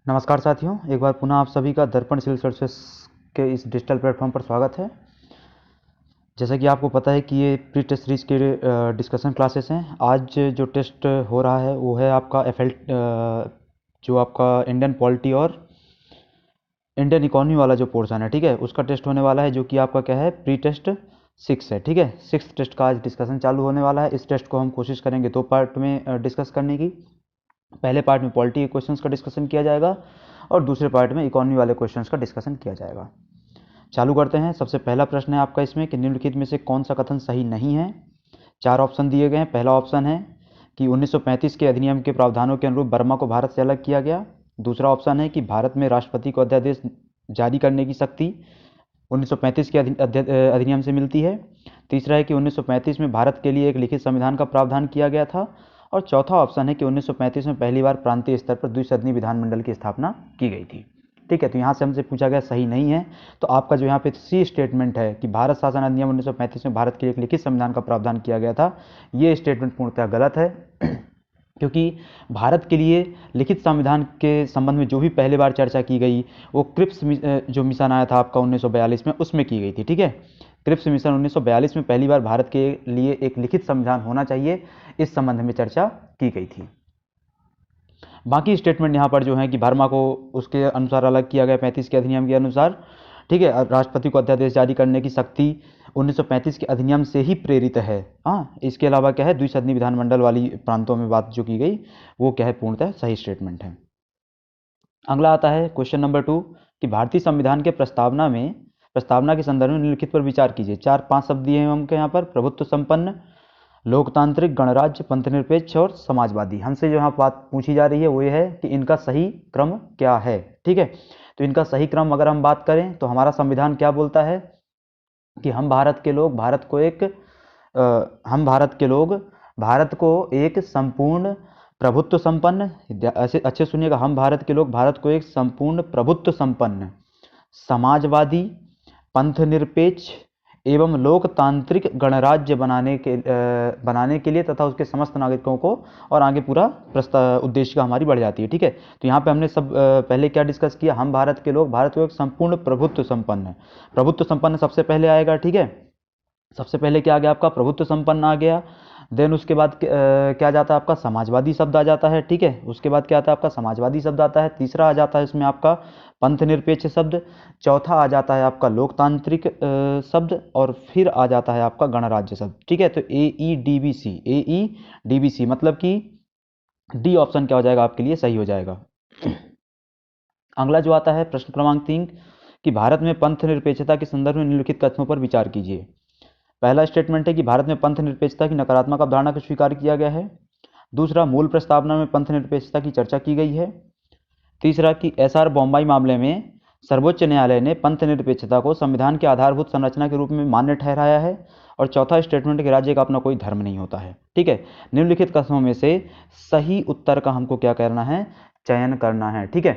नमस्कार साथियों, एक बार पुनः आप सभी का दर्पण सिविल सर्विसेज के इस डिजिटल प्लेटफॉर्म पर स्वागत है। जैसा कि आपको पता है कि ये प्री टेस्ट सीरीज के डिस्कशन क्लासेस हैं। आज जो टेस्ट हो रहा है वो है आपका जो आपका इंडियन पॉलिटी और इंडियन इकोनॉमी वाला जो पोर्शन है, ठीक है, उसका टेस्ट होने वाला है, जो कि आपका क्या है, प्री टेस्ट 6 है। ठीक है, 6th टेस्ट का आज डिस्कशन चालू होने वाला है। इस टेस्ट को हम कोशिश करेंगे 2 पार्ट में डिस्कस करने की। पहले पार्ट में पॉलिटी के क्वेश्चंस का डिस्कशन किया जाएगा और दूसरे पार्ट में इकोनॉमी वाले क्वेश्चंस का डिस्कशन किया जाएगा। चालू करते हैं। सबसे पहला प्रश्न है आपका इसमें कि निम्नलिखित में से कौन सा कथन सही नहीं है। 4 ऑप्शन दिए गए हैं। पहला ऑप्शन है कि 1935 के अधिनियम के प्रावधानों के अनुरूप बर्मा को भारत से अलग किया गया। दूसरा ऑप्शन है कि भारत में राष्ट्रपति को अध्यादेश जारी करने की शक्ति 1935 के अधिनियम से मिलती है। तीसरा है कि 1935 में भारत के लिए एक लिखित संविधान का प्रावधान किया गया था। और चौथा ऑप्शन है कि 1935 में पहली बार प्रांतीय स्तर पर द्विसदनीय विधानमंडल की स्थापना की गई थी। ठीक है, तो यहाँ से हमसे पूछा गया सही नहीं है, तो आपका जो यहाँ पे सी स्टेटमेंट है कि भारत शासन अधिनियम 1935 में भारत के लिए एक लिखित संविधान का प्रावधान किया गया था, ये स्टेटमेंट पूर्णतः गलत है। क्योंकि भारत के लिए लिखित संविधान के संबंध में जो भी पहले बार चर्चा की गई वो क्रिप्स जो मिशन आया था आपका 1942 में, उसमें की गई थी। ठीक है, क्रिप्स मिशन 1942 में पहली बार भारत के लिए एक लिखित संविधान होना चाहिए, इस संबंध में चर्चा की गई थी। बाकी स्टेटमेंट यहाँ पर जो है कि बर्मा को उसके अनुसार अलग किया गया 35 के अधिनियम के अनुसार। ठीक है, राष्ट्रपति को अध्यादेश जारी करने की शक्ति 1935 के अधिनियम से ही प्रेरित है। हाँ, इसके अलावा क्या है, द्विसदनीय विधानमंडल वाली प्रांतों में बात जो की गई वो क्या है, पूर्णतः सही स्टेटमेंट है। अगला आता है क्वेश्चन नंबर 2 कि भारतीय संविधान के प्रस्तावना के संदर्भ में निम्नलिखित पर विचार कीजिए। 4-5 शब्द दिए हैं हमके यहाँ पर: प्रभुत्व संपन्न, लोकतांत्रिक, गणराज्य, पंथनिरपेक्ष और समाजवादी। हमसे जो यहाँ बात पूछी जा रही है वो ये है कि इनका सही क्रम क्या है। ठीक है, तो इनका सही क्रम अगर हम बात करें तो हमारा संविधान क्या बोलता है कि हम भारत के लोग भारत को एक संपूर्ण प्रभुत्व संपन्न, अच्छे सुनिएगा, हम भारत के लोग भारत को एक संपूर्ण प्रभुत्व संपन्न, समाजवादी, पंथनिरपेक्ष एवं लोकतांत्रिक गणराज्य बनाने के लिए तथा उसके समस्त नागरिकों को, और आगे पूरा उद्देश्य का हमारी बढ़ जाती है। ठीक है, तो यहाँ पे हमने पहले क्या डिस्कस किया, हम भारत के लोग भारत को एक संपूर्ण प्रभुत्व संपन्न सबसे पहले आएगा। ठीक है, सबसे पहले क्या आ गया आपका, प्रभुत्व संपन्न आ गया। देन उसके बाद क्या जाता है आपका, समाजवादी शब्द आ जाता है। ठीक है, उसके बाद क्या आता है आपका, समाजवादी शब्द आता है। तीसरा आ जाता है इसमें आपका पंथनिरपेक्ष शब्द। चौथा आ जाता है आपका लोकतांत्रिक शब्द, और फिर आ जाता है आपका गणराज्य शब्द। ठीक है, तो AEDBC मतलब कि डी ऑप्शन क्या हो जाएगा आपके लिए, सही हो जाएगा। अगला जो आता है प्रश्न क्रमांक 3 कि भारत में पंथनिरपेक्षता के संदर्भ में निम्नलिखित कथनों पर विचार कीजिए। पहला स्टेटमेंट है कि भारत में पंथनिरपेक्षता की नकारात्मक अवधारणा को स्वीकार किया गया है। दूसरा, मूल प्रस्तावना में पंथनिरपेक्षता की चर्चा की गई है। तीसरा कि SR बॉम्बई मामले में सर्वोच्च न्यायालय ने पंथनिरपेक्षता को संविधान के आधारभूत संरचना के रूप में मान्य ठहराया है। और चौथा स्टेटमेंट कि राज्य का अपना कोई धर्म नहीं होता है। ठीक है, निम्नलिखित कथनों में से सही उत्तर का हमको क्या करना है, चयन करना है। ठीक है,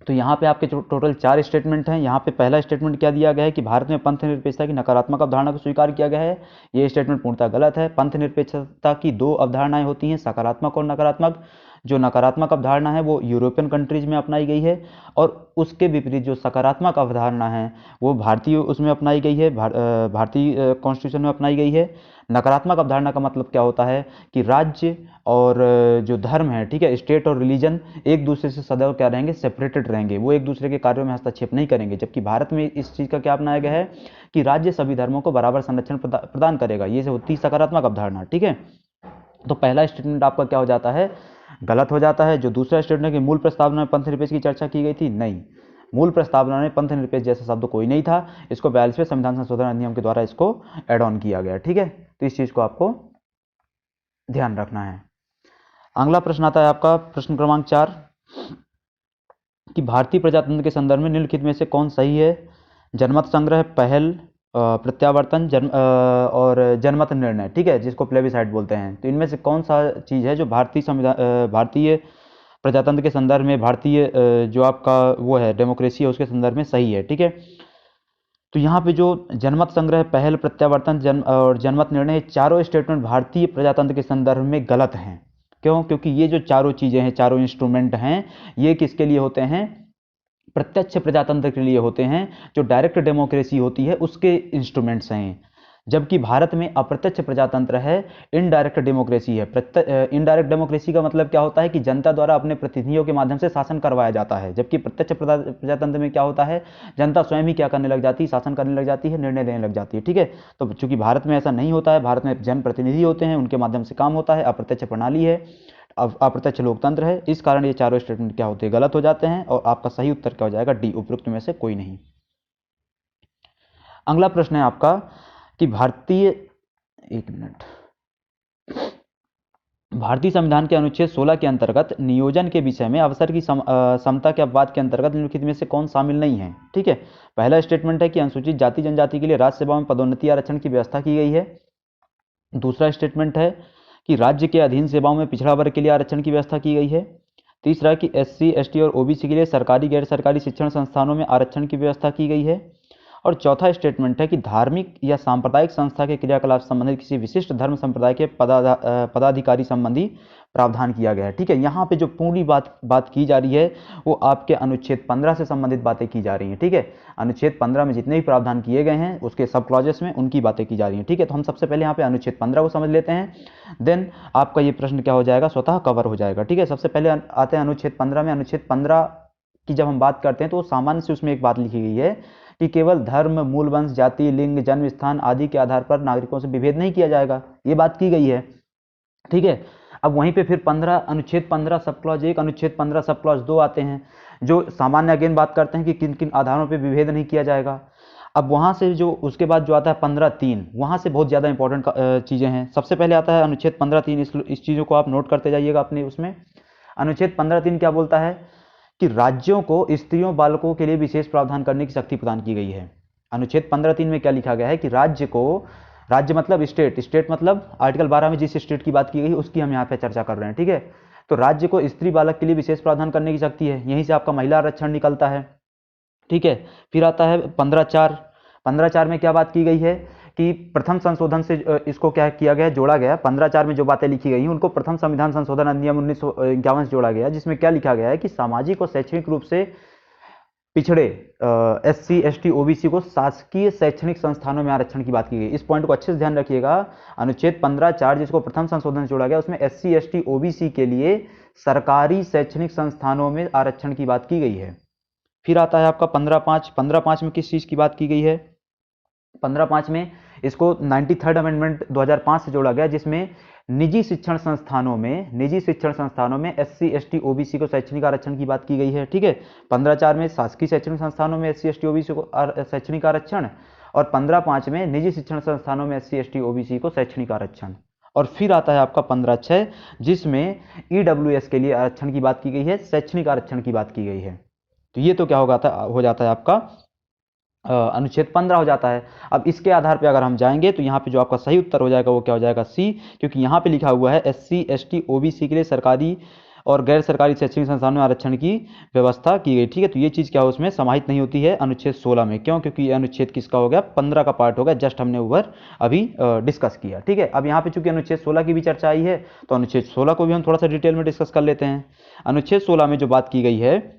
तो यहाँ पे आपके टोटल 4 स्टेटमेंट हैं। यहाँ पे पहला स्टेटमेंट क्या दिया गया है कि भारत में पंथनिरपेक्षता की नकारात्मक अवधारणा को स्वीकार किया गया है। ये स्टेटमेंट पूर्णतः गलत है। पंथनिरपेक्षता की 2 अवधारणाएं होती हैं, सकारात्मक और नकारात्मक। जो नकारात्मक अवधारणा है वो यूरोपियन कंट्रीज में अपनाई गई है, और उसके विपरीत जो सकारात्मक अवधारणा है वो भारतीय उसमें अपनाई गई है, भारतीय कॉन्स्टिट्यूशन में अपनाई गई है। नकारात्मक अवधारणा का मतलब क्या होता है कि राज्य और जो धर्म है, ठीक है, स्टेट और रिलीजन एक दूसरे से सदैव क्या रहेंगे, सेपरेटेड रहेंगे, वो एक दूसरे के कार्यों में हस्तक्षेप नहीं करेंगे। जबकि भारत में इस चीज़ का क्या अपनाया गया है कि राज्य सभी धर्मों को बराबर संरक्षण प्रदान करेगा। ये से होती सकारात्मक अवधारणा। ठीक है, तो पहला स्टेटमेंट आपका क्या हो जाता है, गलत हो जाता है। जो दूसरा स्टेटमेंट की मूल प्रस्तावना में पंथनिरपेक्ष की चर्चा की गई थी, नहीं, मूल प्रस्तावना में पंथनिरपेक्ष जैसा शब्द कोई नहीं था। इसको 42वें संविधान संशोधन अधिनियम के द्वारा इसको एड ऑन किया गया। ठीक है, तो इस चीज को आपको ध्यान रखना है। अगला प्रश्न आता है आपका प्रश्न क्रमांक 4 कि भारतीय प्रजातंत्र के संदर्भ में निम्नलिखित में से कौन सही है। जनमत संग्रह, पहल, प्रत्यावर्तन, और जनमत निर्णय। ठीक है, जिसको प्लेबिसाइट बोलते हैं। तो इनमें से कौन सा चीज़ है जो भारतीय प्रजातंत्र के संदर्भ में, भारतीय जो आपका वो है डेमोक्रेसी है उसके संदर्भ में सही है। ठीक है, तो यहाँ पे जो जनमत संग्रह, पहल, प्रत्यावर्तन और जनमत निर्णय, चारों स्टेटमेंट भारतीय प्रजातंत्र के संदर्भ में गलत हैं। क्यों? क्योंकि ये जो चारों चीज़ें हैं, चारों इंस्ट्रूमेंट हैं, ये किसके लिए होते हैं? प्रत्यक्ष प्रजातंत्र के लिए होते हैं। जो डायरेक्ट डेमोक्रेसी होती है उसके इंस्ट्रूमेंट्स हैं, जबकि भारत में अप्रत्यक्ष प्रजातंत्र है, इनडायरेक्ट डेमोक्रेसी है। इनडायरेक्ट डेमोक्रेसी का मतलब क्या होता है कि जनता द्वारा अपने प्रतिनिधियों के माध्यम से शासन करवाया जाता है, जबकि प्रत्यक्ष प्रजातंत्र में क्या होता है, जनता स्वयं ही क्या करने लग जाती है, शासन करने लग जाती है, निर्णय लेने लग जाती है। ठीक है, तो चूंकि भारत में ऐसा नहीं होता है, भारत में जनप्रतिनिधि होते हैं, उनके माध्यम से काम होता है, अप्रत्यक्ष प्रणाली है, अप्रत्यक्ष लोकतंत्र है। इस कारण ये चारों स्टेटमेंट क्या होते हैं, गलत हो जाते हैं, और आपका सही उत्तर क्या हो जाएगा? डी, उपरोक्त में से कोई नहीं। अगला प्रश्न है आपका कि भारतीय संविधान के अनुच्छेद 16 के अंतर्गत नियोजन के विषय में अवसर की समता के अपवाद के अंतर्गत निम्नलिखित में से कौन शामिल नहीं है? ठीक है, पहला स्टेटमेंट है कि अनुसूचित जाति जनजाति के लिए राज्य सेवा में पदोन्नति आरक्षण की व्यवस्था की गई है। दूसरा स्टेटमेंट है कि राज्य के अधीन सेवाओं में पिछड़ा वर्ग के लिए आरक्षण की व्यवस्था की गई है। तीसरा कि SC, ST और OBC के लिए सरकारी गैर सरकारी शिक्षण संस्थानों में आरक्षण की व्यवस्था की गई है। और चौथा स्टेटमेंट है कि धार्मिक या सांप्रदायिक संस्था के क्रियाकलाप संबंधित किसी विशिष्ट धर्म संप्रदाय के पदाधिकारी संबंधी प्रावधान किया गया है। ठीक है, यहाँ पे जो पूरी बात की जा रही है वो आपके अनुच्छेद 15 से संबंधित बातें की जा रही हैं। ठीक है, अनुच्छेद 15 में जितने भी प्रावधान किए गए हैं उसके सब क्लॉजेस में उनकी बातें की जा रही हैं। ठीक है, तो हम सबसे पहले यहाँ पे अनुच्छेद 15 को समझ लेते हैं, देन आपका ये प्रश्न क्या हो जाएगा, स्वतः कवर हो जाएगा। ठीक है, सबसे पहले आते हैं अनुच्छेद 15 में। अनुच्छेद 15 की जब हम बात करते हैं तो सामान्य से उसमें एक बात लिखी गई है कि केवल धर्म, मूल वंश, जाति, लिंग, जन्म स्थान आदि के आधार पर नागरिकों से विभेद नहीं किया जाएगा, ये बात की गई है। ठीक है, अब वहीं पे फिर अनुच्छेद 15 सब क्लॉज 1, अनुच्छेद 15 सब क्लॉज 2 आते हैं, जो सामान्य अगेन बात करते हैं कि किन किन आधारों पे विभेद नहीं किया जाएगा। अब वहां से जो उसके बाद जो आता है 15(3), वहां से बहुत ज़्यादा इंपॉर्टेंट चीज़ें हैं। सबसे पहले आता है अनुच्छेद 15(3), इस चीज़ों को आप नोट करते जाइएगा अपने उसमें। अनुच्छेद 15(3) क्या बोलता है कि राज्यों को स्त्रियों बालकों के लिए विशेष प्रावधान करने की शक्ति प्रदान की गई है। अनुच्छेद 15(3) में क्या लिखा गया है कि राज्य मतलब स्टेट मतलब आर्टिकल 12 में जिस स्टेट की बात की गई उसकी हम यहाँ पे चर्चा कर रहे हैं। ठीक है, तो राज्य को स्त्री बालक के लिए विशेष प्रावधान करने की शक्ति है, यहीं से आपका महिला आरक्षण निकलता है। ठीक है, फिर आता है 15(4). 15(4) में क्या बात की गई है कि प्रथम संशोधन से इसको क्या किया गया, जोड़ा गया। 15(4) में जो बातें लिखी गई हैं उनको प्रथम संविधान संशोधन अधिनियम 1951 से जोड़ा गया, जिसमें क्या लिखा गया है कि सामाजिक और शैक्षणिक रूप से पिछड़े SC, ST, OBC को शासकीय शैक्षणिक संस्थानों में आरक्षण की बात की गई। इस पॉइंट को अच्छे से ध्यान रखिएगा। अनुच्छेद 15(4) जिसको प्रथम संशोधन से जोड़ा गया उसमें SC, ST, OBC के लिए सरकारी शैक्षणिक संस्थानों में आरक्षण की बात की गई है। फिर आता है आपका 15(5). 15(5) में किस चीज की बात की गई है? 15(5) में इसको 93rd अमेंडमेंट 2005 से जोड़ा गया, जिसमें निजी शिक्षण संस्थानों में SC, ST, OBC को शैक्षणिक आरक्षण की बात की गई है। ठीक है, 15(4) में शासकीय शैक्षणिक संस्थानों में SC, ST, OBC को शैक्षणिक आरक्षण, और 15(5) में निजी शिक्षण संस्थानों में SC, ST, OBC को शैक्षणिक आरक्षण। और फिर आता है आपका 15(6), जिसमें EWS के लिए आरक्षण की बात की गई है, शैक्षणिक आरक्षण की बात की गई है। तो ये तो क्या हो जाता है आपका अनुच्छेद 15 हो जाता है। अब इसके आधार पे अगर हम जाएंगे तो यहाँ पे जो आपका सही उत्तर हो जाएगा वो क्या हो जाएगा? C, क्योंकि यहाँ पे लिखा हुआ है SC, ST, OBC के लिए सरकारी और गैर सरकारी शैक्षणिक संस्थानों में आरक्षण की व्यवस्था की गई। ठीक है, तो ये चीज़ क्या हो उसमें समाहित नहीं होती है अनुच्छेद 16 में। क्यों? क्योंकि ये अनुच्छेद किसका हो गया? 15 का पार्ट हो गया, जस्ट हमने ऊपर अभी डिस्कस किया। ठीक है, अब यहाँ पे चूंकि अनुच्छेद 16 की भी चर्चा आई है तो अनुच्छेद 16 को भी हम थोड़ा सा डिटेल में डिस्कस कर लेते हैं। अनुच्छेद 16 में जो बात की गई है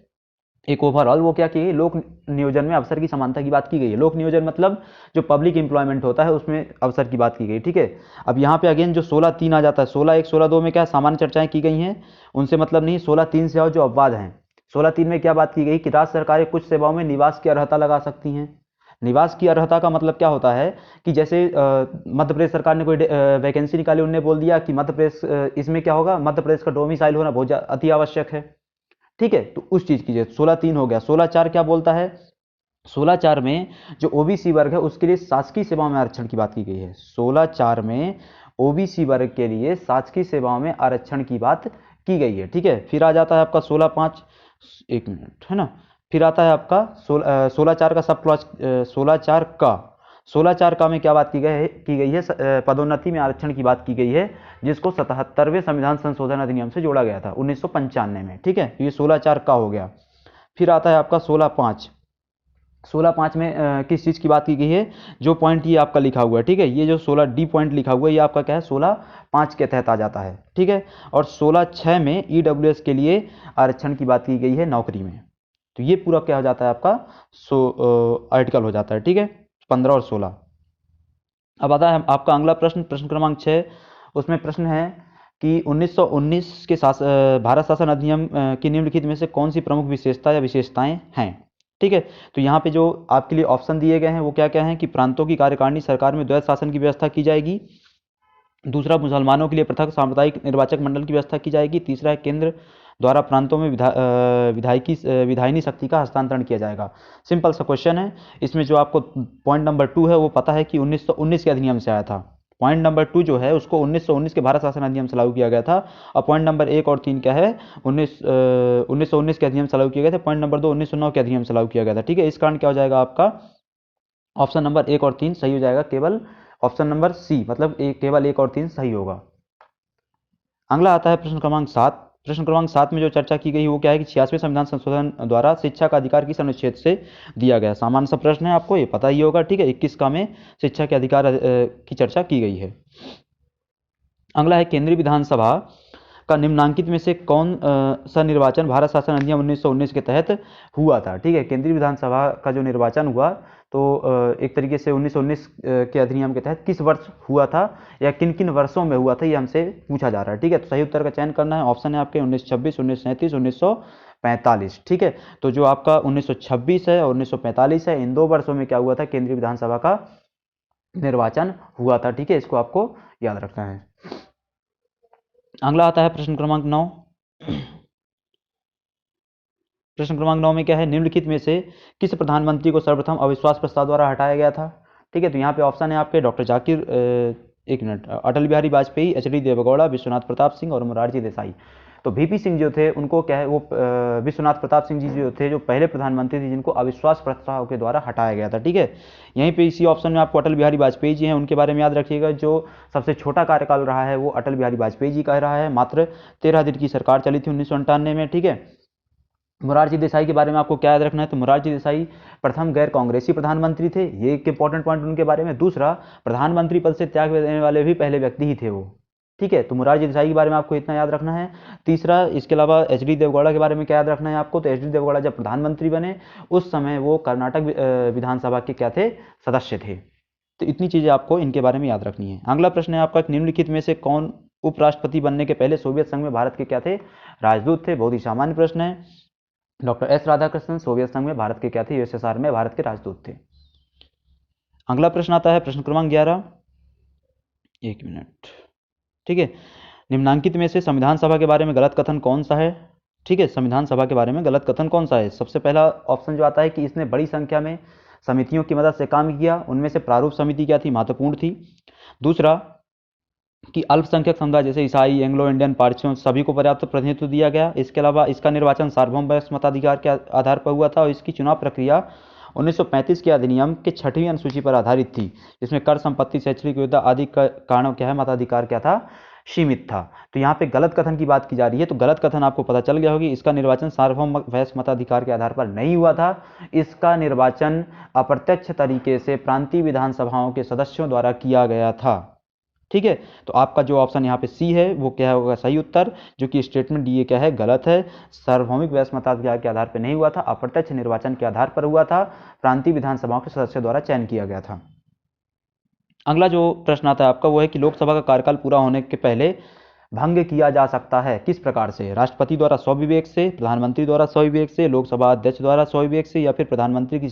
एक ओवरऑल, वो क्या की गई? लोक नियोजन में अवसर की समानता की बात की गई है। लोक नियोजन मतलब जो पब्लिक एम्प्लॉयमेंट होता है उसमें अवसर की बात की गई। ठीक है, अब यहाँ पे अगेन जो 16(3) आ जाता है, 16(1), 16(2) में क्या सामान्य चर्चाएं की गई हैं, उनसे मतलब नहीं। 16(3) से और जो अपवाद हैं, 16(3) में क्या बात की गई कि राज्य सरकारें कुछ सेवाओं में निवास की अर्हता लगा सकती हैं। निवास की अर्हता का मतलब क्या होता है कि जैसे मध्य प्रदेश सरकार ने कोई वैकेंसी निकाली, उन्होंने बोल दिया कि मध्य प्रदेश, इसमें क्या होगा, मध्य प्रदेश का डोमिसाइल होना बहुत अति आवश्यक है। ठीक है, तो उस चीज की 16(3) हो गया। 16(4) क्या बोलता है? 16(4) में जो OBC वर्ग है उसके लिए शासकीय सेवाओं में आरक्षण की बात की गई है। 16(4) में OBC वर्ग के लिए शासकीय सेवाओं में आरक्षण की बात की गई है। ठीक है, फिर आ जाता है आपका 16(5), एक मिनट है ना, फिर आता है आपका 16(4) का सब क्लॉज। 16(4) का में क्या बात की गई है? पदोन्नति में आरक्षण की बात की गई है, जिसको 77वें संविधान संशोधन अधिनियम से जोड़ा गया था 1995 में। ठीक है, ये 16(4) का हो गया। फिर आता है आपका 16(5). 16.5 में किस चीज़ की बात की गई है, जो पॉइंट ये आपका लिखा हुआ है, ठीक है, ये जो 16D पॉइंट लिखा हुआ है ये आपका क्या है 16.5 के तहत आ जाता है, ठीक है। और 16.6 में EWS के लिए आरक्षण की बात की गई है नौकरी में। तो ये पूरा क्या हो जाता है आपका आर्टिकल हो जाता है, ठीक है, 15 और 16। अब आता है आपका अगला प्रश्न, प्रश्न क्रमांक 6। उसमें प्रश्न है कि 1919 के भारत शासन अधिनियम की निम्नलिखित में से कौन सी प्रमुख विशेषता या विशेषताएं हैं, ठीक है। तो यहाँ पे जो आपके लिए ऑप्शन दिए गए हैं वो क्या क्या हैं कि प्रांतों की कार्यकारिणी सरकार में द्वैध शासन की व्यवस्था की जाएगी। दूसरा, मुसलमानों के लिए पृथक सामुदायिक निर्वाचक मंडल की व्यवस्था की जाएगी। तीसरा है, केंद्र द्वारा प्रांतों में विधायिनी शक्ति का हस्तांतरण किया जाएगा। सिंपल सा क्वेश्चन है। इसमें जो आपको पॉइंट नंबर 2 है वो पता है कि 1919 के अधिनियम से आया था। पॉइंट नंबर 2 जो है उसको 1919 के भारत शासन अधिनियम से लागू किया गया था। और पॉइंट नंबर 1 और 3 क्या है, 1919 के अधिनियम से लागू किए गए थे। पॉइंट नंबर 2 1909 के अधिनियम से लागू किया गया था, ठीक है। इस कारण क्या हो जाएगा आपका ऑप्शन नंबर 1 और 3 सही हो जाएगा, केवल ऑप्शन नंबर सी मतलब केवल 1 और 3 सही होगा। अगला आता है प्रश्न क्रमांक 7। प्रश्न क्रमांक 7 में जो चर्चा की गई वो क्या है कि 86वें संविधान संशोधन द्वारा शिक्षा का अधिकार किस अनुच्छेद से दिया गया। सामान्य सा प्रश्न है, आपको ये पता ही होगा, ठीक है। 21 का में शिक्षा के अधिकार की चर्चा की गई है। अगला है, केंद्रीय विधानसभा का निम्नांकित में से कौन सा निर्वाचन भारत शासन अधिनियम 1919 के तहत हुआ था, ठीक है। केंद्रीय विधानसभा का जो निर्वाचन हुआ तो एक तरीके से 1919 के अधिनियम के तहत किस वर्ष हुआ था या किन किन वर्षों में हुआ था ये हमसे पूछा जा रहा है, ठीक है। तो सही उत्तर का चयन करना है। ऑप्शन है आपके 1926, 1937, 1945, ठीक है। तो जो आपका 1926 है और 1945 है, इन 2 वर्षों में क्या हुआ था, केंद्रीय विधानसभा का निर्वाचन हुआ था, ठीक है। इसको आपको याद रखना है। अगला आता है प्रश्न क्रमांक 9। प्रश्न क्रमांक 9 में क्या है, निम्नलिखित में से किस प्रधानमंत्री को सर्वप्रथम अविश्वास प्रस्ताव द्वारा हटाया गया था, ठीक है। तो यहाँ पे ऑप्शन है आपके डॉक्टर जाकिर, एक मिनट, अटल बिहारी वाजपेयी, एच.डी. देवेगौड़ा, विश्वनाथ प्रताप सिंह और मोरारजी देसाई। तो वीपी सिंह जो थे उनको क्या है वो विश्वनाथ प्रताप सिंह जी जो थे जो पहले प्रधानमंत्री थे जिनको अविश्वास प्रस्ताव के द्वारा हटाया गया था, ठीक है। यहीं पे इसी ऑप्शन में आपको अटल बिहारी वाजपेयी जी हैं, उनके बारे में याद रखिएगा। जो सबसे छोटा कार्यकाल रहा है वो अटल बिहारी वाजपेयी जी का रहा है, मात्र 13 दिन की सरकार चली थी 1998 में, ठीक है। मोरारजी देसाई के बारे में आपको क्या याद रखना है, तो मोरारजी देसाई प्रथम गैर कांग्रेसी प्रधानमंत्री थे, ये एक इंपॉर्टेंट पॉइंट उनके बारे में। दूसरा, प्रधानमंत्री पद से त्याग देने वाले भी पहले व्यक्ति ही थे वो, ठीक है। तो मोरारजी देसाई के बारे में आपको इतना याद रखना है। तीसरा, इसके अलावा एच.डी. देवेगौड़ा के बारे में क्या याद रखना है आपको, तो एच.डी. देवेगौड़ा जब प्रधानमंत्री बने उस समय वो कर्नाटक विधानसभा के क्या थे, सदस्य थे। तो इतनी चीजें आपको इनके बारे में याद रखनी है। अगला प्रश्न है आपका, निम्नलिखित में से कौन उपराष्ट्रपति बनने के पहले सोवियत संघ में भारत के क्या थे, राजदूत थे। बहुत ही सामान्य प्रश्न है। डॉक्टर एस राधाकृष्णन सोवियत संघ में भारत के क्या थे, यूएसएसआर में भारत के राजदूत थे। अगला प्रश्न आता है प्रश्न क्रमांक 11, एक मिनट, ठीक है। निम्नांकित में से संविधान सभा के बारे में गलत कथन कौन सा है, ठीक है। संविधान सभा के बारे में गलत कथन कौन सा है। सबसे पहला ऑप्शन जो आता है कि इसने बड़ी संख्या में समितियों की मदद से काम किया, उनमें से प्रारूप समिति क्या थी, महत्वपूर्ण थी। दूसरा, कि अल्पसंख्यक समुदाय जैसे ईसाई, एंग्लो इंडियन, पारसियों सभी को पर्याप्त प्रतिनिधित्व दिया गया। इसके अलावा इसका निर्वाचन सार्वभौम मताधिकार के आधार पर हुआ था और इसकी चुनाव प्रक्रिया 1935 के अधिनियम के 6वीं अनुसूची पर आधारित थी, जिसमें कर, संपत्ति, शैक्षणिक योग्यता आदि कारणों क्या है मताधिकार क्या था, सीमित था। तो यहाँ पे गलत कथन की बात की जा रही है, तो गलत कथन आपको पता चल गया होगी। इसका निर्वाचन सार्वभौम वयस्क मताधिकार के आधार पर नहीं हुआ था, इसका निर्वाचन अप्रत्यक्ष तरीके से प्रांतीय विधानसभाओं के सदस्यों द्वारा किया गया था, ठीक है। तो आपका जो ऑप्शन यहाँ पे सी है वो क्या होगा सही उत्तर, जो कि स्टेटमेंट डी क्या है गलत है। सार्वभौमिक वयस्क मताधिकार के आधार पर नहीं हुआ था, अप्रत्यक्ष निर्वाचन के आधार पर हुआ था, प्रांतीय विधानसभाओं के सदस्यों द्वारा चयन किया गया था। अगला जो प्रश्न आता है आपका वो है कि लोकसभा का कार्यकाल पूरा होने के पहले भंग किया जा सकता है किस प्रकार से, राष्ट्रपति द्वारा स्वविवेक से, प्रधानमंत्री द्वारा स्वविवेक से, लोकसभा अध्यक्ष द्वारा स्वविवेक से, या फिर प्रधानमंत्री की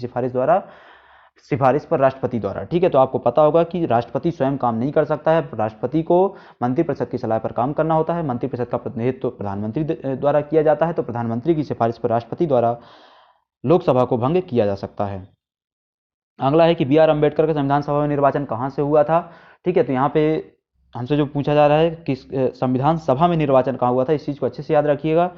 सिफारिश पर राष्ट्रपति द्वारा, ठीक है। तो आपको पता होगा कि राष्ट्रपति स्वयं काम नहीं कर सकता है, राष्ट्रपति को मंत्रिपरिषद की सलाह पर काम करना होता है, मंत्रिपरिषद का प्रतिनिधित्व तो प्रधानमंत्री द्वारा किया जाता है, तो प्रधानमंत्री की सिफारिश पर राष्ट्रपति द्वारा लोकसभा को भंग किया जा सकता है। अगला है कि बी.आर. अम्बेडकर का संविधान सभा में निर्वाचन कहाँ से हुआ था, ठीक है। तो यहाँ पे हमसे जो पूछा जा रहा है कि संविधान सभा में निर्वाचन कहाँ हुआ था, इस चीज़ को अच्छे से याद रखिएगा।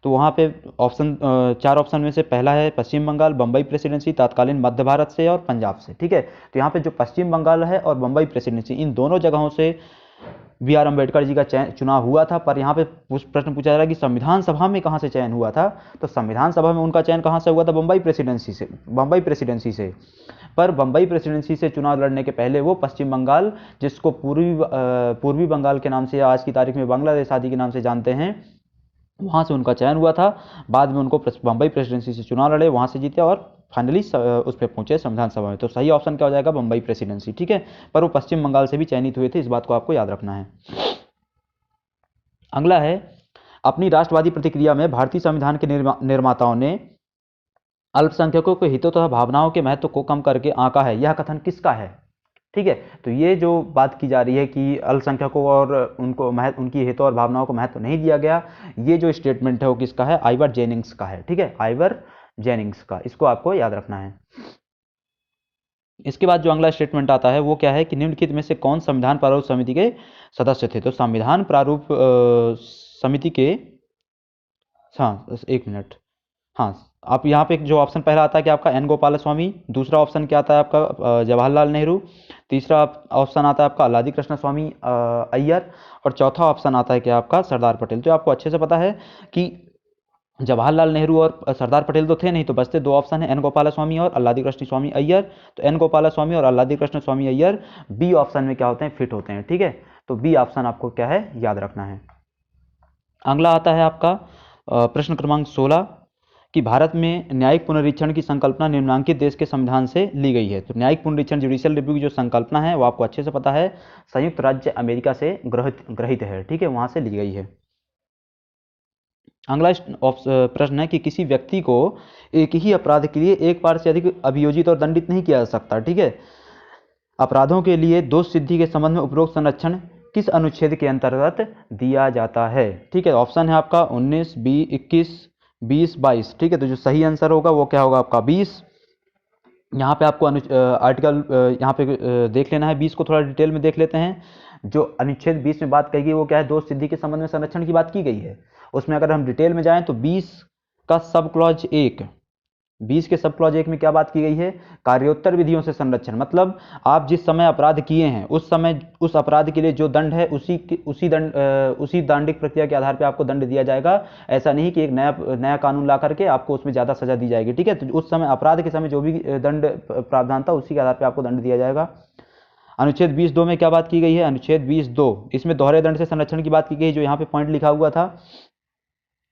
तो वहाँ पे ऑप्शन 4 ऑप्शन में से पहला है पश्चिम बंगाल, बम्बई प्रेसिडेंसी, तत्कालीन मध्य भारत से और पंजाब से, ठीक है। तो यहाँ पे जो पश्चिम बंगाल है और बम्बई प्रेसिडेंसी, इन दोनों जगहों से बी आर अम्बेडकर जी का चुनाव हुआ था, पर यहाँ पे प्रश्न पूछा जा रहा है कि संविधान सभा में कहाँ से चयन हुआ था। तो संविधान सभा में उनका चयन कहाँ से हुआ था? बम्बई प्रेसिडेंसी से। पर बम्बई प्रेसिडेंसी से चुनाव लड़ने के पहले वो पश्चिम बंगाल, जिसको पूर्वी बंगाल के नाम से या आज की तारीख में बांग्लादेश आदि के नाम से जानते हैं, वहाँ से उनका चयन हुआ था। बाद में उनको बम्बई प्रेसिडेंसी से चुनाव लड़े, वहाँ से जीते और फाइनली उस पर पहुंचे संविधान सभा में। तो सही ऑप्शन क्या हो जाएगा? बम्बई प्रेसिडेंसी। ठीक है, पर वो पश्चिम बंगाल से भी चयनित हुए थे, इस बात को आपको याद रखना है। अगला है, अपनी राष्ट्रवादी प्रतिक्रिया में भारतीय संविधान के निर्माताओं ने अल्पसंख्यकों के हितों तथा भावनाओं के महत्व को कम करके आंका है, यह कथन किसका है? ठीक है, तो ये जो बात की जा रही है कि अल्पसंख्यकों और उनकी हितों और भावनाओं को महत्व नहीं दिया गया, ये जो स्टेटमेंट है वो किसका है? आइवर जेनिंग्स का है। ठीक है, आइवर जेनिंग्स का, इसको आपको याद रखना है। इसके बाद जो अगला स्टेटमेंट आता है वो क्या है कि निम्नलिखित में से कौन संविधान प्रारूप समिति के सदस्य थे? तो संविधान प्रारूप समिति के, हाँ एक मिनट, हाँ आप यहाँ पे जो ऑप्शन पहला आता है कि आपका एन गोपाल स्वामी, दूसरा ऑप्शन क्या आता है आपका जवाहरलाल नेहरू, तीसरा ऑप्शन आता है आपका अल्लादी कृष्ण स्वामी अय्यर, और चौथा ऑप्शन आता है क्या आपका सरदार पटेल। तो आपको अच्छे से पता है कि जवाहरलाल नेहरू और सरदार पटेल तो थे नहीं, तो बचते दो ऑप्शन है, एन गोपाल स्वामी और अल्लादी कृष्ण स्वामी अय्यर। तो एन गोपाल स्वामी और अल्लादी कृष्ण स्वामी अय्यर बी ऑप्शन में क्या होते हैं? फिट होते हैं। ठीक है, तो बी ऑप्शन आपको क्या है? याद रखना है। अगला आता है आपका प्रश्न क्रमांक 16 कि भारत में न्यायिक पुनरीक्षण की संकल्पना निम्नांकित देश के संविधान से ली गई है। तो न्यायिक पुनरीक्षण, जुडिशियल रिव्यू की जो संकल्पना है वो आपको अच्छे से पता है, संयुक्त राज्य अमेरिका से ग्रहित है। ठीक है, वहां से ली गई है। अगला प्रश्न है कि किसी व्यक्ति को एक ही अपराध के लिए एक बार से अधिक अभियोजित और दंडित नहीं किया जा सकता। ठीक है, अपराधों के लिए दोष सिद्धि के संबंध में उपरोक्त संरक्षण किस अनुच्छेद के अंतर्गत दिया जाता है? ठीक है, ऑप्शन है आपका 19, 21, 20, 22। ठीक है, तो जो सही आंसर होगा वो क्या होगा? आपका 20। यहाँ पे आपको आर्टिकल यहाँ पे देख लेना है, 20 को थोड़ा डिटेल में देख लेते हैं। जो अनुच्छेद 20 में बात कही गई वो क्या है? दोष सिद्धि के संबंध में संरक्षण की बात की गई है। उसमें अगर हम डिटेल में जाएं तो 20 का सब क्लॉज 1, 20 के सब क्लॉज 1 में क्या बात की गई है? कार्योत्तर विधियों से संरक्षण। मतलब आप जिस समय अपराध किए हैं उस समय उस अपराध के लिए जो दंड है उसी दंडिक प्रक्रिया के आधार पर आपको दंड दिया जाएगा। ऐसा नहीं कि एक नया कानून ला करके आपको उसमें ज्यादा सजा दी जाएगी। ठीक है, तो उस समय अपराध के समय जो भी दंड प्रावधान था उसी के आधार पर आपको दंड दिया जाएगा। अनुच्छेद 20(2) में क्या बात की गई है? अनुच्छेद 20(2) इसमें दोहरे दंड से संरक्षण की बात की गई है, जो यहाँ पे पॉइंट लिखा हुआ था।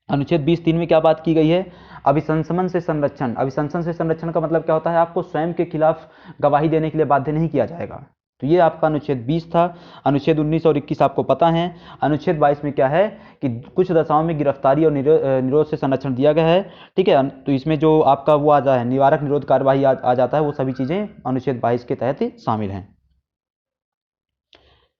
अनुच्छेद 20(3) में क्या बात की गई है? अभिशंसन से संरक्षण। अभिशंसन से संरक्षण का मतलब क्या होता है? आपको स्वयं के खिलाफ गवाही देने के लिए बाध्य नहीं किया जाएगा। तो ये आपका अनुच्छेद 20 था। अनुच्छेद 19 और 21 आपको पता है। अनुच्छेद 22 में क्या है कि कुछ दशाओं में गिरफ्तारी और निरोध से संरक्षण दिया गया है। ठीक है, तो इसमें जो आपका वो आ जाता है, निवारक निरोध कार्यवाही आ जाता है, वो सभी चीजें अनुच्छेद 22 के तहत शामिल हैं।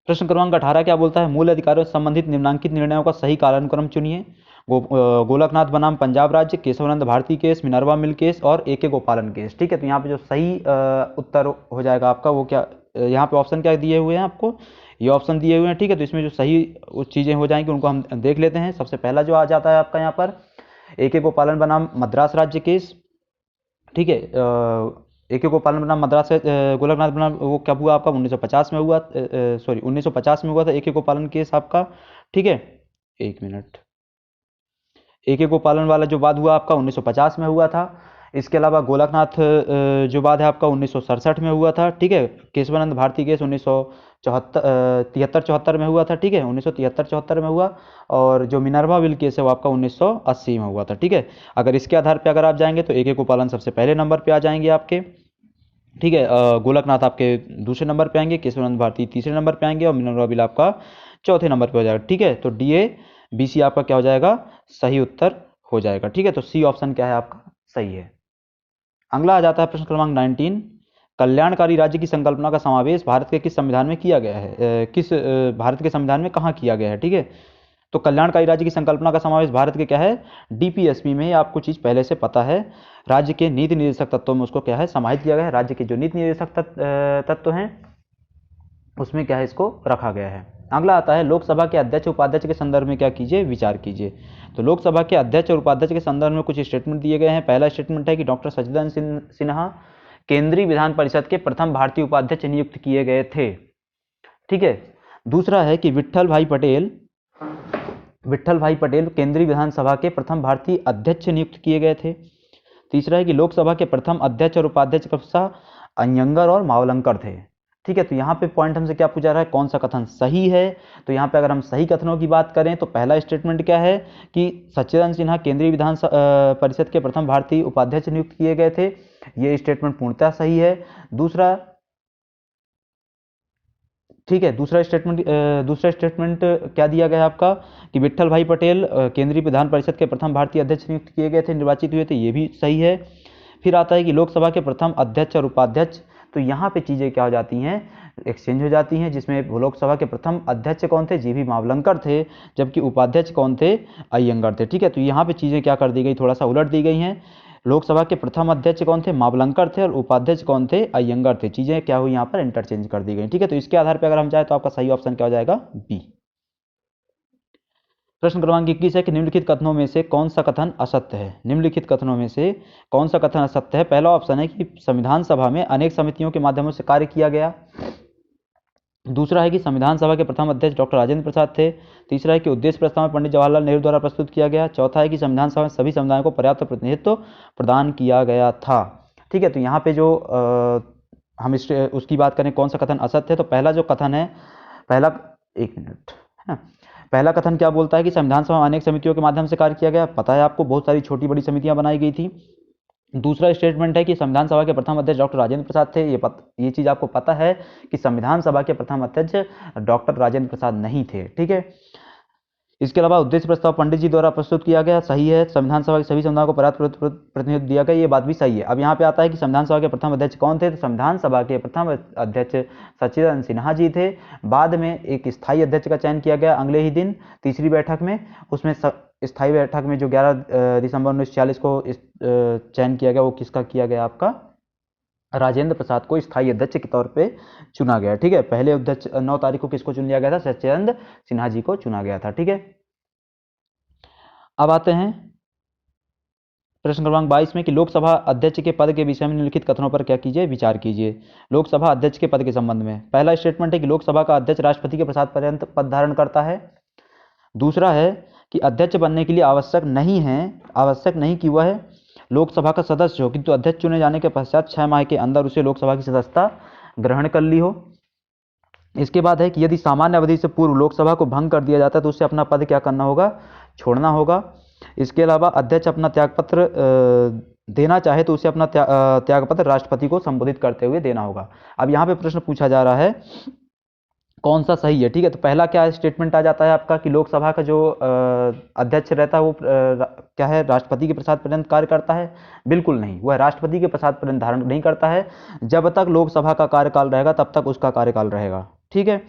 प्रश्न क्रमांक 18 क्या बोलता है? मूल अधिकारों से संबंधित निम्नांकित निर्णयों का सही कालानुक्रम चुनिए। गोलकनाथ बनाम पंजाब राज्य, Kesavananda Bharati case, Minerva mill case और ए.के. गोपालन केस। ठीक है, तो यहाँ पे जो सही उत्तर हो जाएगा आपका वो क्या, यहाँ पे ऑप्शन क्या दिए हुए हैं आपको? ये ऑप्शन दिए हुए हैं। ठीक है, तो इसमें जो सही चीजें हो जाएंगी उनको हम देख लेते हैं। सबसे पहला जो आ जाता है आपका यहाँ पर ए.के. गोपालन बनाम मद्रास राज्य केस। ठीक है, ए.के. गोपालन बनाम मद्रास गोलकनाथ बनाम वो कब हुआ आपका? 1950 में हुआ, 1950 में हुआ था ए.के. गोपालन केस आपका। ठीक है, एक मिनट, ए.के. गोपालन वाला जो वाद हुआ आपका 1950 में हुआ था। इसके अलावा गोलकनाथ जो वाद है आपका 1967 में हुआ था। ठीक है, केशवानंद भारती केस 1973-74 में हुआ था। ठीक है, 1973-74 में हुआ। और जो मिनर्वा विल केस है वो आपका 1980 में हुआ था। ठीक है, अगर इसके आधार पर अगर आप जाएंगे तो ए.के. गोपालन सबसे पहले नंबर पर आ जाएंगे आपके। ठीक है, गोलकनाथ आपके दूसरे नंबर पे आएंगे, केशवानंद भारती तीसरे नंबर पे आएंगे और मिनर्वा विल आपका चौथे नंबर पे हो जाएगा। ठीक है, तो DA-BC आपका क्या हो जाएगा? सही उत्तर हो जाएगा। ठीक है, तो सी ऑप्शन क्या है आपका? सही है। अगला आ जाता है प्रश्न क्रमांक 19, कल्याणकारी राज्य की संकल्पना का समावेश भारत के किस संविधान में किया गया है? भारत के संविधान में कहाँ किया गया है? ठीक है, तो कल्याणकारी राज्य की संकल्पना का समावेश भारत के क्या है? DPSP में। आपको चीज पहले से पता है। राज्य के नीति निर्देशक तत्वों में उसको क्या है? समाहित किया गया है। राज्य के जो नीति निर्देशक तत्व हैं उसमें क्या है? इसको रखा गया है। अगला आता है लोकसभा के अध्यक्ष उपाध्यक्ष के संदर्भ में क्या कीजिए? विचार कीजिए। तो लोकसभा के अध्यक्ष और उपाध्यक्ष के संदर्भ में कुछ स्टेटमेंट दिए गए हैं। पहला स्टेटमेंट है कि डॉक्टर सचिदानंद सिन्हा केंद्रीय विधान परिषद के प्रथम भारतीय उपाध्यक्ष नियुक्त किए गए थे। ठीक है, दूसरा है कि विट्ठल भाई पटेल केंद्रीय विधानसभा के प्रथम भारतीय अध्यक्ष नियुक्त किए गए थे। तीसरा है कि लोकसभा के प्रथम अध्यक्ष और उपाध्यक्ष क्रमशः अय्यंगार और मावलंकर थे। ठीक है, तो यहाँ पे पॉइंट हमसे क्या पूछा रहा है, कौन सा कथन सही है। तो यहाँ पे अगर हम सही कथनों की बात करें तो पहला स्टेटमेंट क्या है कि सच्चिदानंद सिन्हा केंद्रीय विधान परिषद के प्रथम भारतीय उपाध्यक्ष नियुक्त किए गए थे, ये स्टेटमेंट पूर्णतः सही है। दूसरा, ठीक है, दूसरा स्टेटमेंट क्या दिया गया है आपका कि विट्ठल भाई पटेल केंद्रीय विधान परिषद के प्रथम भारतीय अध्यक्ष नियुक्त किए गए थे, निर्वाचित हुए थे, ये भी सही है। फिर आता है कि लोकसभा के प्रथम अध्यक्ष और उपाध्यक्ष, तो यहाँ पे चीज़ें क्या हो जाती हैं, एक्सचेंज हो जाती हैं, जिसमें लोकसभा के प्रथम अध्यक्ष कौन थे, जीवी मावलंकर थे, जबकि उपाध्यक्ष कौन थे, अय्यंगार थे। ठीक है, तो यहाँ पे चीज़ें क्या कर दी गई, थोड़ा सा उलट दी गई हैं। लोकसभा के प्रथम अध्यक्ष कौन थे, मावलंकर थे, और उपाध्यक्ष कौन थे, अय्यंगार थे। चीज़ें क्या हुई, यहाँ पर इंटरचेंज कर दी गई। ठीक है, तो इसके आधार पर अगर हम जाए तो आपका सही ऑप्शन क्या हो जाएगा, बी। प्रश्न क्रमांक 21 है कि निम्नलिखित कथनों में से कौन सा कथन असत्य है। निम्नलिखित कथनों में से कौन सा कथन असत्य है। पहला ऑप्शन है कि संविधान सभा में अनेक समितियों के माध्यमों से कार्य किया गया। दूसरा है कि संविधान सभा के प्रथम अध्यक्ष डॉक्टर राजेंद्र प्रसाद थे। तीसरा है कि उद्देश्य प्रस्ताव पंडित जवाहरलाल नेहरू द्वारा प्रस्तुत किया गया। चौथा है कि संविधान सभा में सभी समुदायों को पर्याप्त प्रतिनिधित्व प्रदान किया गया था। ठीक है, तो यहाँ पे जो हम उसकी बात करें कौन सा कथन असत्य है, तो पहला जो कथन है, पहला कथन क्या बोलता है कि संविधान सभा में अनेक समितियों के माध्यम से कार्य किया गया। पता है आपको, बहुत सारी छोटी बड़ी समितियां बनाई गई थी। दूसरा स्टेटमेंट है कि संविधान सभा के प्रथम अध्यक्ष डॉक्टर राजेंद्र प्रसाद थे। ये चीज़ आपको पता है कि संविधान सभा के प्रथम अध्यक्ष डॉक्टर राजेंद्र प्रसाद नहीं थे। ठीक है, इसके अलावा उद्देश्य प्रस्ताव पंडित जी द्वारा प्रस्तुत किया गया, सही है। संविधान सभा के सभी समुदायों को पर्याप्त प्रतिनिधित्व दिया गया, ये बात भी सही है। अब यहाँ पे आता है कि संविधान सभा के प्रथम अध्यक्ष कौन थे, तो संविधान सभा के प्रथम अध्यक्ष सच्चिदानंद सिन्हा जी थे। बाद में एक स्थायी अध्यक्ष का चयन किया गया अगले ही दिन तीसरी बैठक में। उसमें स्थायी बैठक में जो 11 दिसंबर 1946 को चयन किया गया, वो किसका किया गया, आपका राजेंद्र प्रसाद को स्थायी अध्यक्ष के तौर पे चुना गया। ठीक है, पहले अध्यक्ष 9 तारीख को किसको चुन लिया गया था, सच्चिदानंद सिन्हा जी को चुना गया था। ठीक है, अब आते हैं प्रश्न क्रमांक 22 में कि लोकसभा अध्यक्ष के पद के विषय में निम्नलिखित कथनों पर क्या कीजिए, विचार कीजिए। लोकसभा अध्यक्ष के पद के संबंध में पहला स्टेटमेंट है कि लोकसभा का अध्यक्ष राष्ट्रपति के प्रसाद पर्यंत पद धारण करता है। दूसरा है कि अध्यक्ष बनने के लिए आवश्यक नहीं कि वह लोकसभा का सदस्य हो, किंतु अध्यक्ष चुने जाने के पश्चात 6 माह के अंदर उसे लोकसभा की सदस्यता ग्रहण कर ली हो। इसके बाद है कि यदि सामान्य अवधि से पूर्व लोकसभा को भंग कर दिया जाता है तो उसे अपना पद क्या करना होगा, छोड़ना होगा। इसके अलावा अध्यक्ष अपना त्यागपत्र देना चाहे तो उसे अपना त्यागपत्र राष्ट्रपति को संबोधित करते हुए देना होगा। अब यहाँ पे प्रश्न पूछा जा रहा है कौन सा सही है। ठीक है, तो पहला क्या स्टेटमेंट आ जाता है आपका कि लोकसभा का जो अध्यक्ष रहता है वो क्या है, राष्ट्रपति के प्रसाद पर्यंत कार्य करता है। बिल्कुल नहीं, वह राष्ट्रपति के प्रसाद पर्यंत धारण नहीं करता है। जब तक लोकसभा का कार्यकाल रहेगा तब तक उसका कार्यकाल रहेगा। ठीक है,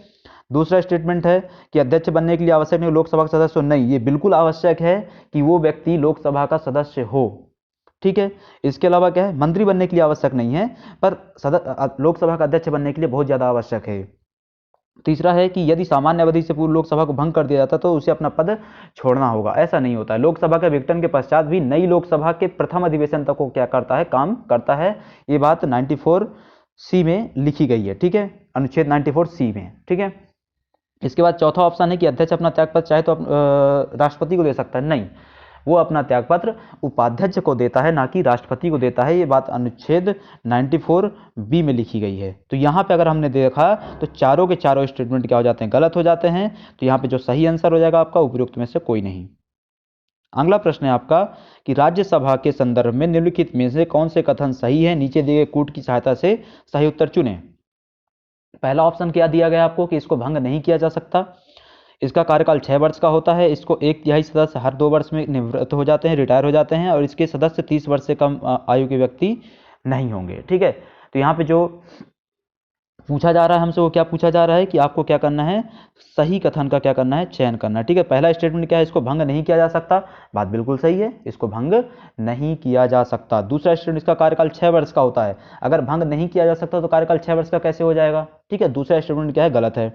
दूसरा स्टेटमेंट है कि अध्यक्ष बनने के लिए आवश्यक नहीं लोकसभा का सदस्य हो। नहीं, ये बिल्कुल आवश्यक है कि वो व्यक्ति लोकसभा का सदस्य हो। ठीक है, इसके अलावा क्या है, मंत्री बनने के लिए आवश्यक नहीं है, पर लोकसभा का अध्यक्ष बनने के लिए बहुत ज़्यादा आवश्यक है। तीसरा है कि यदि सामान्य अवधि से पूर्व लोकसभा को भंग कर दिया जाता तो उसे अपना पद छोड़ना होगा। ऐसा नहीं होता है, लोकसभा के विघटन के पश्चात भी नई लोकसभा के प्रथम अधिवेशन तक को क्या करता है, काम करता है। ये बात 94C में लिखी गई है। ठीक है, अनुच्छेद 94C में। ठीक है, इसके बाद चौथा ऑप्शन है कि अध्यक्ष अपना त्यागपत्र चाहे तो राष्ट्रपति को दे सकता है। नहीं, वो अपना त्यागपत्र उपाध्यक्ष को देता है, ना कि राष्ट्रपति को देता है। ये बात अनुच्छेद 94B में लिखी गई है। तो यहाँ पे अगर हमने देखा तो चारों के चारों स्टेटमेंट क्या हो जाते हैं, गलत हो जाते हैं। तो यहाँ पे जो सही आंसर हो जाएगा आपका उपयुक्त में से कोई नहीं। अगला प्रश्न है आपका कि राज्यसभा के संदर्भ में निम्नलिखित में से कौन से कथन सही है, नीचे दिए गए कूट की सहायता से सही उत्तर चुनें। पहला ऑप्शन क्या दिया गया आपको कि इसको भंग नहीं किया जा सकता, इसका कार्यकाल 6 वर्ष का होता है, इसको 1/3 सदस्य हर 2 वर्ष में निवृत्त हो जाते हैं, रिटायर हो जाते हैं, और इसके सदस्य 30 वर्ष से कम आयु के व्यक्ति नहीं होंगे। ठीक है, तो यहाँ पे जो पूछा जा रहा है हमसे वो क्या पूछा जा रहा है कि आपको क्या करना है, सही कथन का क्या करना है, चयन करना है। ठीक है, पहला स्टेटमेंट क्या है, इसको भंग नहीं किया जा सकता, बात बिल्कुल सही है, इसको भंग नहीं किया जा सकता। दूसरा स्टेटमेंट, इसका कार्यकाल 6 वर्ष का होता है, अगर भंग नहीं किया जा सकता तो कार्यकाल 6 वर्ष का कैसे हो जाएगा। ठीक है, दूसरा स्टेटमेंट क्या है, गलत है।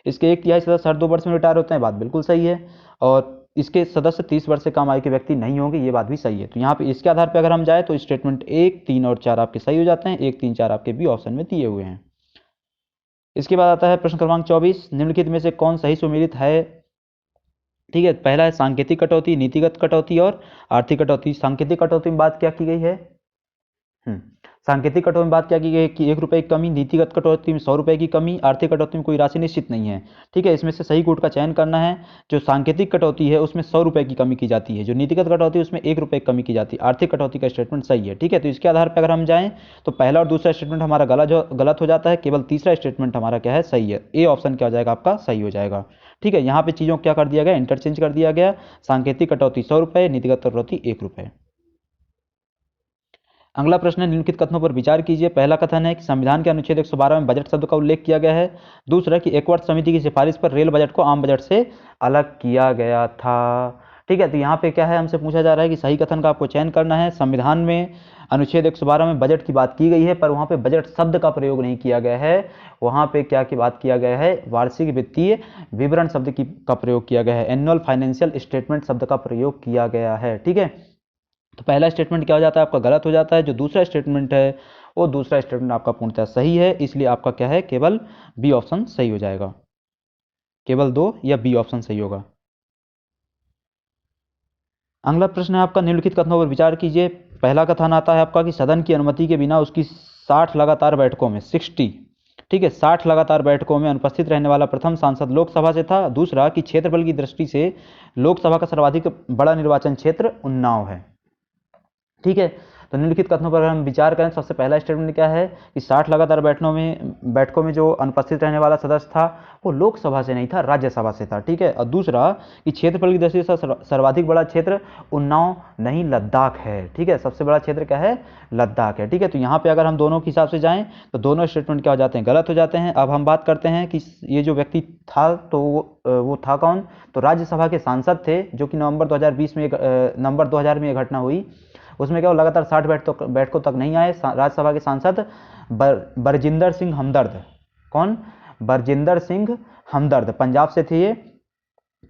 इसके 1/3 सदस्य हर 2 वर्ष में रिटायर होते हैं, बात बिल्कुल सही है। और इसके सदस्य 30 वर्ष से कम आयु के व्यक्ति नहीं होंगे, ये बात भी सही है। तो यहाँ पे इसके आधार पर अगर हम जाए तो स्टेटमेंट 1, 3 और 4 आपके सही हो जाते हैं। 1, 3, 4 आपके बी ऑप्शन में दिए हुए हैं। इसके बाद आता है प्रश्न क्रमांक 24, निम्नलिखित में से कौन सही सुमेलित है। ठीक है, पहला है सांकेतिक कटौती, नीतिगत कटौती और आर्थिक कटौती। सांकेतिक कटौती में बात क्या की गई है? सांकेतिक कटौती में बात क्या की गई कि 1 रुपये की कमी, नीतिगत कटौती में 100 रुपये की कमी, आर्थिक कटौती में कोई राशि निश्चित नहीं है। ठीक है, इसमें से सही कोड का चयन करना है। जो सांकेतिक कटौती है उसमें 100 रुपये की कमी की जाती है, जो नीतिगत कटौती है उसमें 1 रुपये की कमी की जाती है। आर्थिक कटौती का स्टेटमेंट सही है। ठीक है, तो इसके आधार पर अगर हम जाएँ तो पहला और दूसरा स्टेटमेंट हमारा गलत हो जाता है, केवल तीसरा स्टेटमेंट हमारा क्या है, सही है। ए ऑप्शन क्या हो जाएगा आपका, सही हो जाएगा। ठीक है, यहाँ पे चीज़ों को क्या कर दिया गया, इंटरचेंज कर दिया गया। सांकेतिक कटौती 100 रुपये, नीतिगत कटौती 1 रुपये। अगला प्रश्न है, निम्नलिखित कथनों पर विचार कीजिए। पहला कथन है कि संविधान के अनुच्छेद 112 में बजट शब्द का उल्लेख किया गया है। दूसरा कि एक वर्ष समिति की सिफारिश पर रेल बजट को आम बजट से अलग किया गया था। ठीक है, तो यहाँ पे क्या है, हमसे पूछा जा रहा है कि सही कथन का आपको चयन करना है। संविधान में अनुच्छेद 112 में बजट की बात की गई है, पर वहाँ पे बजट शब्द का प्रयोग नहीं किया गया है। वहाँ पे क्या की बात किया गया है, वार्षिक वित्तीय विवरण शब्द का प्रयोग किया गया है। एनुअल फाइनेंशियल स्टेटमेंट शब्द का प्रयोग किया गया है। ठीक है, तो पहला स्टेटमेंट क्या हो जाता है आपका, गलत हो जाता है। जो दूसरा स्टेटमेंट है वो दूसरा स्टेटमेंट आपका पूर्णतः सही है, इसलिए आपका क्या है, केवल बी ऑप्शन सही हो जाएगा। केवल 2 या बी ऑप्शन सही होगा। अगला प्रश्न है आपका, निम्नलिखित कथनों पर विचार कीजिए। पहला कथन आता है आपका कि सदन की अनुमति के बिना उसकी 60 लगातार बैठकों में 60, ठीक है, 60 लगातार बैठकों में अनुपस्थित रहने वाला प्रथम सांसद लोकसभा से था। दूसरा कि क्षेत्रफल की दृष्टि से लोकसभा का सर्वाधिक बड़ा निर्वाचन क्षेत्र उन्नाव है। ठीक है, तो निम्नलिखित कथनों पर हम विचार करें। सबसे पहला स्टेटमेंट क्या है कि 60 लगातार बैठकों में जो अनुपस्थित रहने वाला सदस्य था वो लोकसभा से नहीं था, राज्यसभा से था। ठीक है, और दूसरा कि क्षेत्रफल की दृष्टि से सर्वाधिक बड़ा क्षेत्र उन्नाव नहीं, लद्दाख है। ठीक है, सबसे बड़ा क्षेत्र क्या है, लद्दाख है। ठीक है, तो यहाँ पे अगर हम दोनों के हिसाब से जाएं तो दोनों स्टेटमेंट क्या हो जाते हैं, गलत हो जाते हैं। अब हम बात करते हैं कि ये जो व्यक्ति था तो वो था कौन, तो राज्यसभा के सांसद थे, जो कि नवंबर 2000 में ये घटना हुई। उसमें क्या, लगातार 60 बैठकों तक नहीं आए। राज्यसभा के सांसद बरजिंदर सिंह हमदर्द, कौन, बरजिंदर सिंह हमदर्द, पंजाब से थे ये।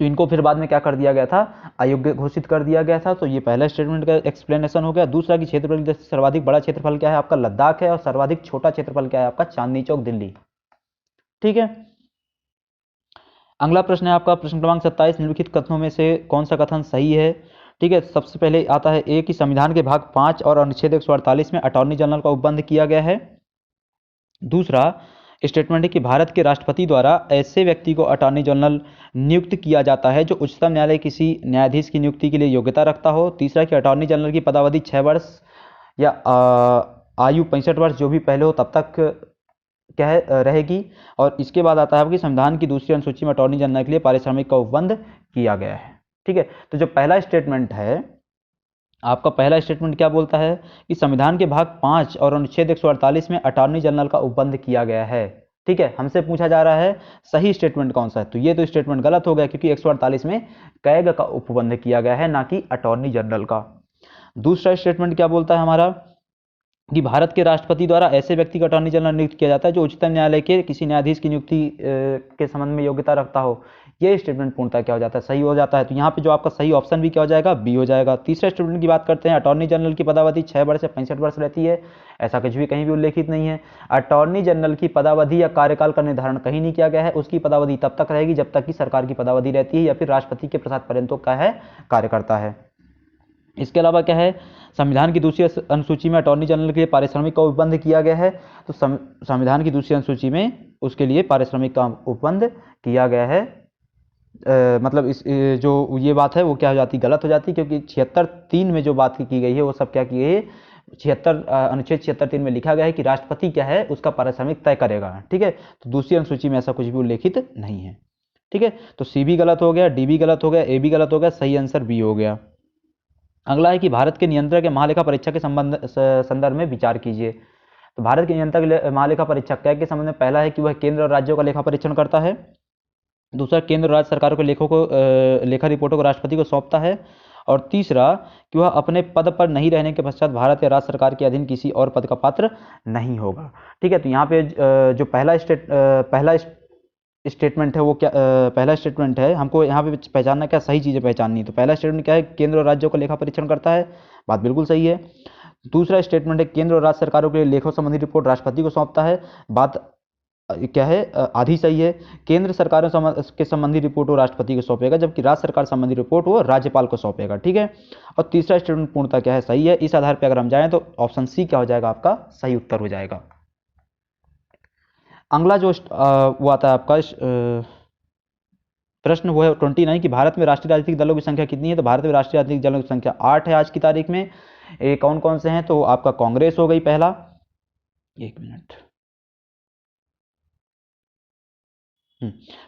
तो इनको फिर बाद में क्या कर दिया गया था, अयोग्य घोषित कर दिया गया था। तो ये पहला स्टेटमेंट का एक्सप्लेनेशन हो गया। दूसरा कि क्षेत्रफल की सर्वाधिक बड़ा क्षेत्रफल क्या है आपका, लद्दाख है, और सर्वाधिक छोटा क्षेत्रफल क्या है आपका, चांदनी चौक, दिल्ली। ठीक है, अगला प्रश्न है आपका प्रश्न क्रमांक 27, निम्नलिखित कथनों में से कौन सा कथन सही है। ठीक है, सबसे पहले आता है ए कि संविधान के भाग 5 और अनुच्छेद 148 में अटॉर्नी जनरल का उपबंध किया गया है। दूसरा स्टेटमेंट है कि भारत के राष्ट्रपति द्वारा ऐसे व्यक्ति को अटॉर्नी जनरल नियुक्त किया जाता है जो उच्चतम न्यायालय किसी न्यायाधीश की नियुक्ति के लिए योग्यता रखता हो। तीसरा कि अटॉर्नी जनरल की पदावधि 6 वर्ष या आयु 65 वर्ष जो भी पहले हो तब तक क्या है रहेगी। और इसके बाद आता है कि संविधान की दूसरी अनुसूची में अटॉर्नी जनरल के लिए पारिश्रमिक का उपबंध किया गया है। ठीक है, तो जो पहला स्टेटमेंट है आपका, पहला स्टेटमेंट क्या बोलता है कि संविधान के भाग 5 और अनुच्छेद 148 में अटॉर्नी जनरल का उपबंध किया गया है। ठीक है, हमसे पूछा जा रहा है सही स्टेटमेंट कौन सा है, तो ये तो स्टेटमेंट गलत हो गया, क्योंकि 148 में कैग का उपबंध किया गया है, ना कि अटॉर्नी जनरल का। दूसरा स्टेटमेंट क्या बोलता है हमारा कि भारत के राष्ट्रपति द्वारा ऐसे व्यक्ति का अटॉर्नी जनरल नियुक्त किया जाता है जो उच्चतम न्यायालय के किसी न्यायाधीश की नियुक्ति के संबंध में योग्यता रखता हो। ये स्टेटमेंट पूर्णतः क्या हो जाता है, सही हो जाता है। तो यहाँ पे जो आपका सही ऑप्शन भी क्या हो जाएगा, बी हो जाएगा। तीसरे स्टेटमेंट की बात करते हैं, अटॉर्नी जनरल की पदावधि 6 वर्ष से 65 वर्ष रहती है, ऐसा कुछ भी कहीं भी उल्लेखित नहीं है। अटॉर्नी जनरल की पदावधि या कार्यकाल का निर्धारण कहीं नहीं किया गया है। उसकी पदावधि तब तक रहेगी जब तक कि सरकार की पदावधि रहती है या फिर राष्ट्रपति के प्रसाद पर्यंत का है कार्य करता है। इसके अलावा क्या है, संविधान की दूसरी अनुसूची में अटॉर्नी जनरल के लिए पारिश्रमिक का उपबंध किया गया है। तो संविधान की दूसरी अनुसूची में उसके लिए पारिश्रमिक का उपबंध किया गया है। मतलब इस जो ये बात है वो क्या हो जाती, गलत हो जाती, क्योंकि 76(3) में जो बात की गई है वो सब क्या की गई है, अनुच्छेद 76(3) में लिखा गया है कि राष्ट्रपति क्या है उसका पारिश्रमिक तय करेगा। ठीक है, तो दूसरी अनुसूची में ऐसा कुछ भी उल्लेखित नहीं है। ठीक है, तो सी भी गलत हो गया, डी भी गलत हो गया, ए भी गलत हो गया, सही आंसर बी हो गया। अगला है कि भारत के नियंत्रक या महालेखा परीक्षक के संदर्भ में विचार कीजिए। तो भारत के नियंत्रक महालेखा परीक्षक क्या के संबंध में, पहला है कि वह केंद्र और राज्यों का लेखा परीक्षण करता है। दूसरा, केंद्र और राज्य सरकारों के लेखा रिपोर्टों को राष्ट्रपति को सौंपता है। और तीसरा कि वह अपने पद पर नहीं रहने के पश्चात भारत या राज्य सरकार के अधीन किसी और पद का पात्र नहीं होगा। ठीक है, तो यहाँ पे जो पहला स्टेटमेंट है वो क्या, पहला स्टेटमेंट है, हमको यहाँ पे पहचानना क्या, सही चीज़ें पहचाननी है। तो पहला स्टेटमेंट क्या है, केंद्र और राज्यों का लेखा परीक्षण करता है, बात बिल्कुल सही है। दूसरा स्टेटमेंट है केंद्र और राज्य सरकारों के लिए लेखों संबंधी रिपोर्ट राष्ट्रपति को सौंपता है, बात क्या है, आधी सही है। केंद्र सरकारों के संबंधी रिपोर्ट वो राष्ट्रपति को सौंपेगा, जबकि राज्य सरकार संबंधी रिपोर्ट वो राज्यपाल को सौंपेगा। ठीक है, और तीसरा स्टेटमेंट पूर्णतः क्या है, सही है। इस आधार पर अगर हम जाएं तो ऑप्शन सी क्या हो जाएगा, आपका सही उत्तर हो जाएगा। अगला जो वो आता है आपका प्रश्न वो है 29 कि भारत में राष्ट्रीय राजनीतिक दलों की संख्या कितनी है। तो भारत में राष्ट्रीय राजनीतिक दलों की संख्या 8 है आज की तारीख में। ये कौन कौन से हैं, तो आपका कांग्रेस हो गई पहला, एक मिनट,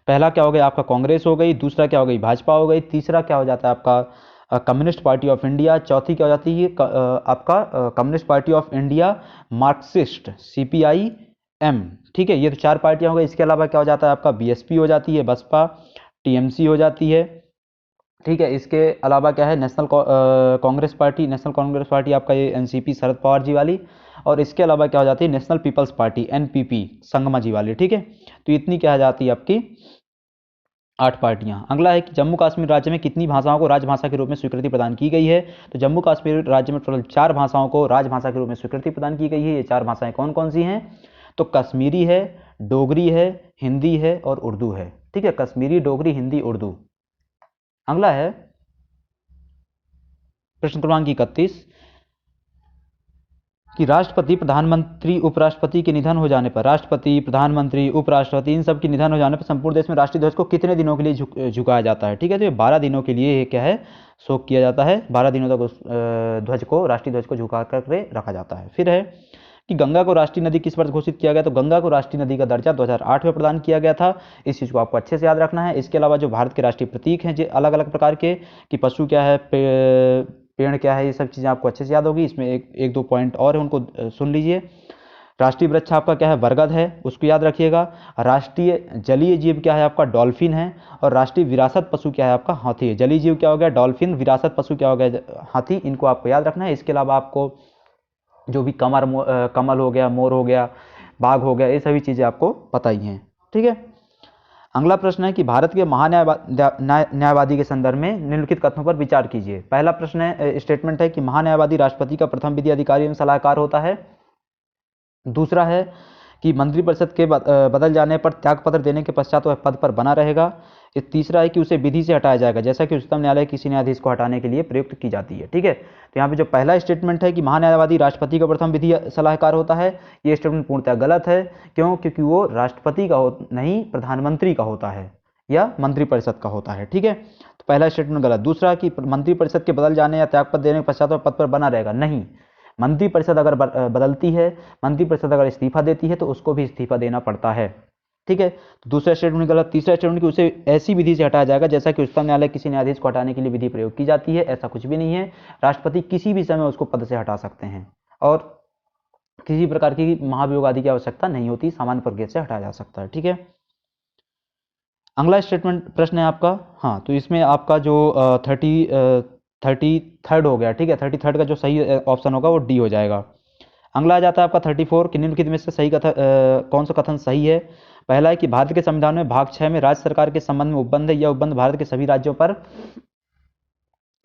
पहला क्या हो गया आपका कांग्रेस हो गई, दूसरा क्या हो गई भाजपा हो गई, तीसरा क्या हो जाता है आपका कम्युनिस्ट पार्टी ऑफ इंडिया, चौथी क्या हो जाती है आपका Communist Party of India, Marxist CPI M. ठीक है, ये तो 4 पार्टियां हो गई। इसके अलावा क्या हो जाता है आपका बीएसपी हो जाती है, बसपा, टीएमसी हो जाती है। ठीक है, इसके अलावा क्या है national Congress party, national Congress party आपका ये एनसीपी शरद पवार जी वाली, और इसके अलावा क्या हो जाती है national people's party NPP Sangma ji वाली। ठीक है, तो इतनी क्या हो जाती है आपकी 8 पार्टियां। अगला है कि जम्मू कश्मीर राज्य में कितनी भाषाओं को राजभाषा के रूप में स्वीकृति प्रदान की गई है। तो जम्मू कश्मीर राज्य में टोटल 4 भाषाओं को राजभाषा के रूप में स्वीकृति प्रदान की गई है। ये 4 भाषाएं कौन कौन सी हैं, तो कश्मीरी है, डोगरी है, हिंदी है और उर्दू है। ठीक है, कश्मीरी, डोगरी, हिंदी, उर्दू। अगला है प्रश्न क्रमांक 31 कि राष्ट्रपति, प्रधानमंत्री, उपराष्ट्रपति के निधन हो जाने पर, राष्ट्रपति, प्रधानमंत्री, उपराष्ट्रपति इन सब के निधन हो जाने पर संपूर्ण देश में राष्ट्रीय ध्वज को कितने दिनों के लिए झुकाया जाता है। ठीक है, तो ये 12 दिनों के लिए क्या है शोक किया जाता है। 12 दिनों तक उस ध्वज को, राष्ट्रीय ध्वज को झुका करके रखा जाता है। फिर है कि गंगा को राष्ट्रीय नदी किस वर्ष घोषित किया गया। तो गंगा को राष्ट्रीय नदी का दर्जा 2008 में प्रदान किया गया था। इस चीज़ को आपको अच्छे से याद रखना है। इसके अलावा जो भारत के राष्ट्रीय प्रतीक हैं जो अलग अलग प्रकार के, कि पशु क्या है, पेड़ क्या है, ये सब चीज़ें आपको अच्छे से याद होगी। इसमें एक दो पॉइंट और है, उनको सुन लीजिए। राष्ट्रीय वृक्ष आपका क्या है, बरगद है, उसको याद रखिएगा। राष्ट्रीय जलीय जीव क्या है आपका, डॉल्फिन है। और राष्ट्रीय विरासत पशु क्या है आपका, हाथी है। जलीय जीव क्या हो गया, डॉल्फिन, विरासत पशु क्या हो गया, हाथी। इनको आपको याद रखना है। इसके अलावा आपको जो भी कमल हो गया, मोर हो गया, बाघ हो गया, ये सभी चीज़ें आपको पता ही हैं। ठीक है, अगला प्रश्न है कि भारत के महान्यायवादी के संदर्भ में निम्नलिखित कथनों पर विचार कीजिए। पहला प्रश्न है, स्टेटमेंट है कि महान्यायवादी राष्ट्रपति का प्रथम विधि अधिकारी एवं सलाहकार होता है। दूसरा है कि मंत्रिपरिषद के बदल जाने पर त्यागपत्र देने के पश्चात वह पद पर बना रहेगा। तीसरा है कि उसे विधि से हटाया जाएगा, जैसा कि उच्चतम न्यायालय किसी न्यायाधीश को हटाने के लिए प्रयुक्त की जाती है। ठीक है, तो यहाँ पे जो पहला स्टेटमेंट है कि महान्यायवादी राष्ट्रपति का प्रथम विधि सलाहकार होता है, ये स्टेटमेंट पूर्णतः गलत है। क्यों, क्योंकि वो राष्ट्रपति का नहीं, प्रधानमंत्री का होता है या मंत्रिपरिषद का होता है। ठीक है, तो पहला स्टेटमेंट गलत। दूसरा कि मंत्रिपरिषद के बदल जाने या त्यागपत्र देने के पश्चात वह पद पर बना रहेगा, नहीं। मंत्रिपरिषद अगर बदलती है, मंत्रिपरिषद अगर इस्तीफा देती है तो उसको भी इस्तीफा देना पड़ता है। ठीक है, तो दूसरा स्टेटमेंट गलत। तीसरा स्टेटमेंट कि उसे ऐसी विधि से हटाया जाएगा जैसा कि उच्चतम न्यायालय किसी न्यायाधीश को हटाने के लिए विधि प्रयोग की जाती है, ऐसा कुछ भी नहीं है। राष्ट्रपति किसी भी समय उसको पद से हटा सकते हैं और किसी प्रकार की महाभियोग आदि की आवश्यकता नहीं होती, सामान्य प्रक्रिया से हटाया जा सकता है। ठीक है, अगला स्टेटमेंट प्रश्न है आपका, हाँ, तो इसमें आपका जो 33rd हो गया। ठीक है, 33rd का जो सही ऑप्शन होगा वो डी हो जाएगा। अगला आ जाता है आपका 34 कि निम्नलिखित में से सही कौन सा कथन सही है। पहला है कि भारत के संविधान में भाग 6 में राज्य सरकार के संबंध में उपबंध है, यह उपबंध भारत के सभी राज्यों पर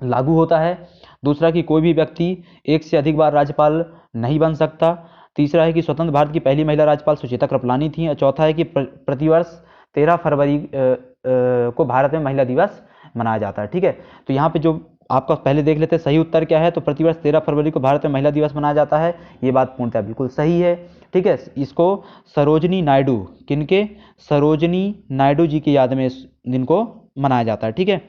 लागू होता है। दूसरा कि कोई भी व्यक्ति एक से अधिक बार राज्यपाल नहीं बन सकता। तीसरा है कि स्वतंत्र भारत की पहली महिला राज्यपाल सुचेता कृपलानी थी। और चौथा है कि प्रतिवर्ष 13 फरवरी को भारत में महिला दिवस मनाया जाता है। ठीक है, तो यहाँ पे जो आपका पहले देख लेते हैं सही उत्तर क्या है। तो प्रतिवर्ष 13 फरवरी को भारत में महिला दिवस मनाया जाता है, ये बात पूर्णतः बिल्कुल सही है। ठीक है, इसको सरोजनी नायडू, किनके, सरोजनी नायडू जी की याद में इस दिन को मनाया जाता है। ठीक है,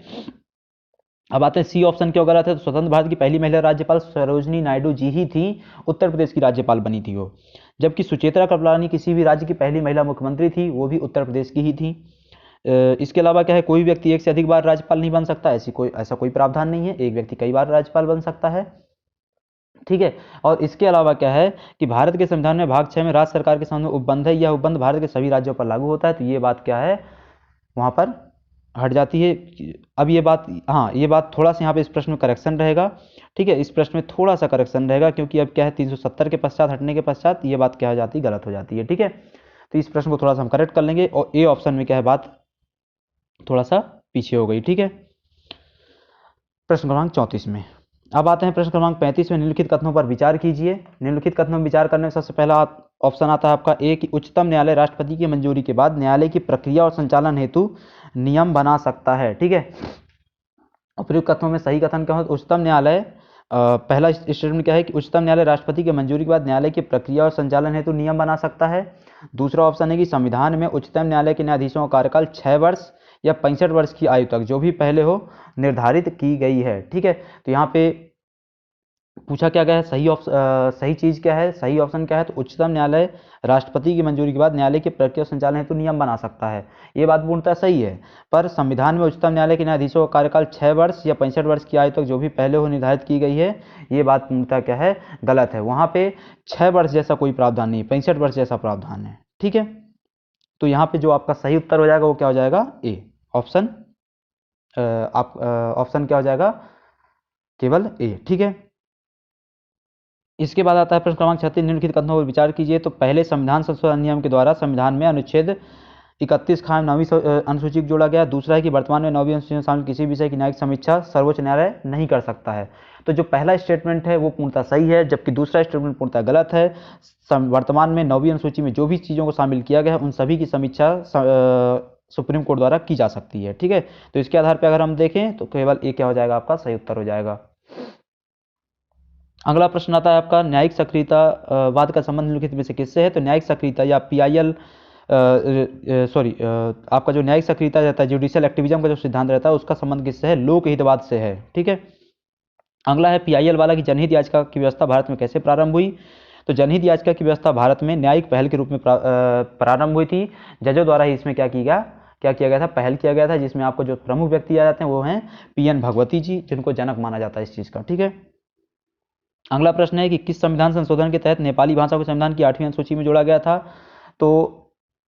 अब आते हैं सी ऑप्शन क्यों गलत है। तो स्वतंत्र भारत की पहली महिला राज्यपाल सरोजनी नायडू जी ही थी, उत्तर प्रदेश की राज्यपाल बनी थी वो। जबकि सुचेता कृपलानी किसी भी राज्य की पहली महिला मुख्यमंत्री थी, वो भी उत्तर प्रदेश की ही थी। इसके अलावा क्या है, कोई व्यक्ति एक से अधिक बार राज्यपाल नहीं बन सकता, ऐसा कोई प्रावधान नहीं है। एक व्यक्ति कई बार राज्यपाल बन सकता है। ठीक है, और इसके अलावा क्या है कि भारत के संविधान में भाग 6 में राज्य सरकार के सामने उपबंध है, यह उपबंध भारत के सभी राज्यों पर लागू होता है। तो ये बात क्या है, वहां पर हट जाती है। अब ये बात, हाँ, ये बात थोड़ा सा यहाँ पे इस प्रश्न में करेक्शन रहेगा। ठीक है, इस प्रश्न में थोड़ा सा करेक्शन रहेगा, क्योंकि अब क्या है 370 के पश्चात हटने के पश्चात ये बात क्या हो जाती है, गलत हो जाती है। ठीक है, तो इस प्रश्न को थोड़ा सा हम करेक्ट कर लेंगे। और ए ऑप्शन में क्या है, बात थोड़ा सा पीछे हो गई। ठीक है, प्रश्न क्रमांक 34 में अब आते हैं। प्रश्न क्रमांक 35 में निम्नलिखित कथनों पर विचार कीजिए। निम्नलिखित कथनों में विचार करने में सबसे पहला ऑप्शन आता है आपका ए कि उच्चतम न्यायालय राष्ट्रपति की मंजूरी के बाद न्यायालय की प्रक्रिया और संचालन हेतु नियम बना सकता है। ठीक है, उपयुक्त कथनों में सही कथन क्या हो? उच्चतम न्यायालय पहला स्टेटमेंट क्या है कि उच्चतम न्यायालय राष्ट्रपति की मंजूरी के बाद न्यायालय की प्रक्रिया और संचालन हेतु नियम बना सकता है। दूसरा ऑप्शन है कि संविधान में उच्चतम न्यायालय के न्यायाधीशों का कार्यकाल 6 वर्ष या 65 वर्ष की आयु तक जो भी पहले हो निर्धारित की गई है। ठीक है, तो यहाँ पे पूछा क्या गया है, सही चीज क्या है, सही ऑप्शन क्या है? तो उच्चतम न्यायालय राष्ट्रपति की मंजूरी के बाद न्यायालय की प्रक्रिया संचालन हेतु नियम बना सकता है। ये बात पूर्णतः सही है, पर संविधान में उच्चतम न्यायालय के न्यायाधीशों का कार्यकाल 6 वर्ष या 65 वर्ष की आयु तक जो भी पहले हो निर्धारित की गई है, ये बात पूर्णतः क्या है? गलत है। वहां पे 6 वर्ष जैसा कोई प्रावधान नहीं, 65 वर्ष जैसा प्रावधान है। ठीक है, तो यहाँ पे जो आपका सही उत्तर हो जाएगा वो क्या हो जाएगा? A option. ऑप्शन क्या हो जाएगा? केवल ए। ठीक है, इसके बाद आता है प्रश्न क्रमांक 36, निम्नलिखित कथनों पर विचार कीजिए। तो पहले संविधान संशोधन नियम के द्वारा संविधान में अनुच्छेद 31 खान 9वीं अनुसूची को जोड़ा गया। दूसरा है कि वर्तमान में 9वीं अनुसूची में शामिल किसी विषय की न्यायिक समीक्षा सर्वोच्च न्यायालय नहीं कर सकता है। तो जो पहला स्टेटमेंट है वो पूर्णतः सही है, जबकि दूसरा स्टेटमेंट पूर्णतः गलत है। वर्तमान में 9वीं अनुसूची में जो भी चीज़ों को शामिल किया गया है उन सभी की समीक्षा सुप्रीम कोर्ट द्वारा की जा सकती है। ठीक है, तो इसके आधार पर अगर हम देखें तो केवल ए क्या हो जाएगा? आपका सही उत्तर हो जाएगा। अगला प्रश्न आता है आपका, न्यायिक सक्रियता वाद का संबंध निम्नलिखित में से किससे है? तो न्यायिक सक्रियता या PIL आपका जो न्यायिक सक्रियता रहता है, जुडिशियल एक्टिविज्म का जो सिद्धांत रहता है, उसका संबंध किससे है? लोकहितवाद से है। ठीक है, अगला है PIL वाला की जनहित याचिका की व्यवस्था भारत में कैसे प्रारंभ हुई? तो जनहित याचिका की व्यवस्था भारत में न्यायिक पहल के रूप में प्रारंभ हुई थी। जजों द्वारा ही इसमें क्या किया गया था? पहल किया गया था, जिसमें आपको जो प्रमुख व्यक्ति आ जाते हैं वो हैं PN भगवती जी, जिनको जनक माना जाता है इस चीज का। ठीक है, अगला प्रश्न है कि किस संविधान संशोधन के तहत नेपाली भाषा को संविधान की 8वीं अनुसूची में जोड़ा गया था? तो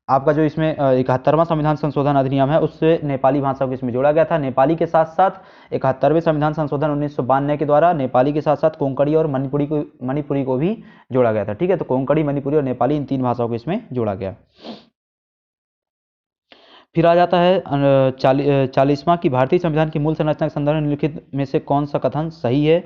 आपका जो इसमें 71वां संविधान संशोधन अधिनियम है उससे नेपाली भाषा को इसमें जोड़ा गया था। नेपाली के साथ साथ 71वें संविधान संशोधन 1992 के द्वारा नेपाली के साथ साथ कोंकणी और मणिपुरी को भी जोड़ा गया था। ठीक है, तो कोंकणी, मणिपुरी और नेपाली इन 3 भाषाओं को इसमें जोड़ा गया। फिर आ जाता है 40वां की भारतीय संविधान की मूल संरचना के संदर्भ में निम्नलिखित में से कौन सा कथन सही है?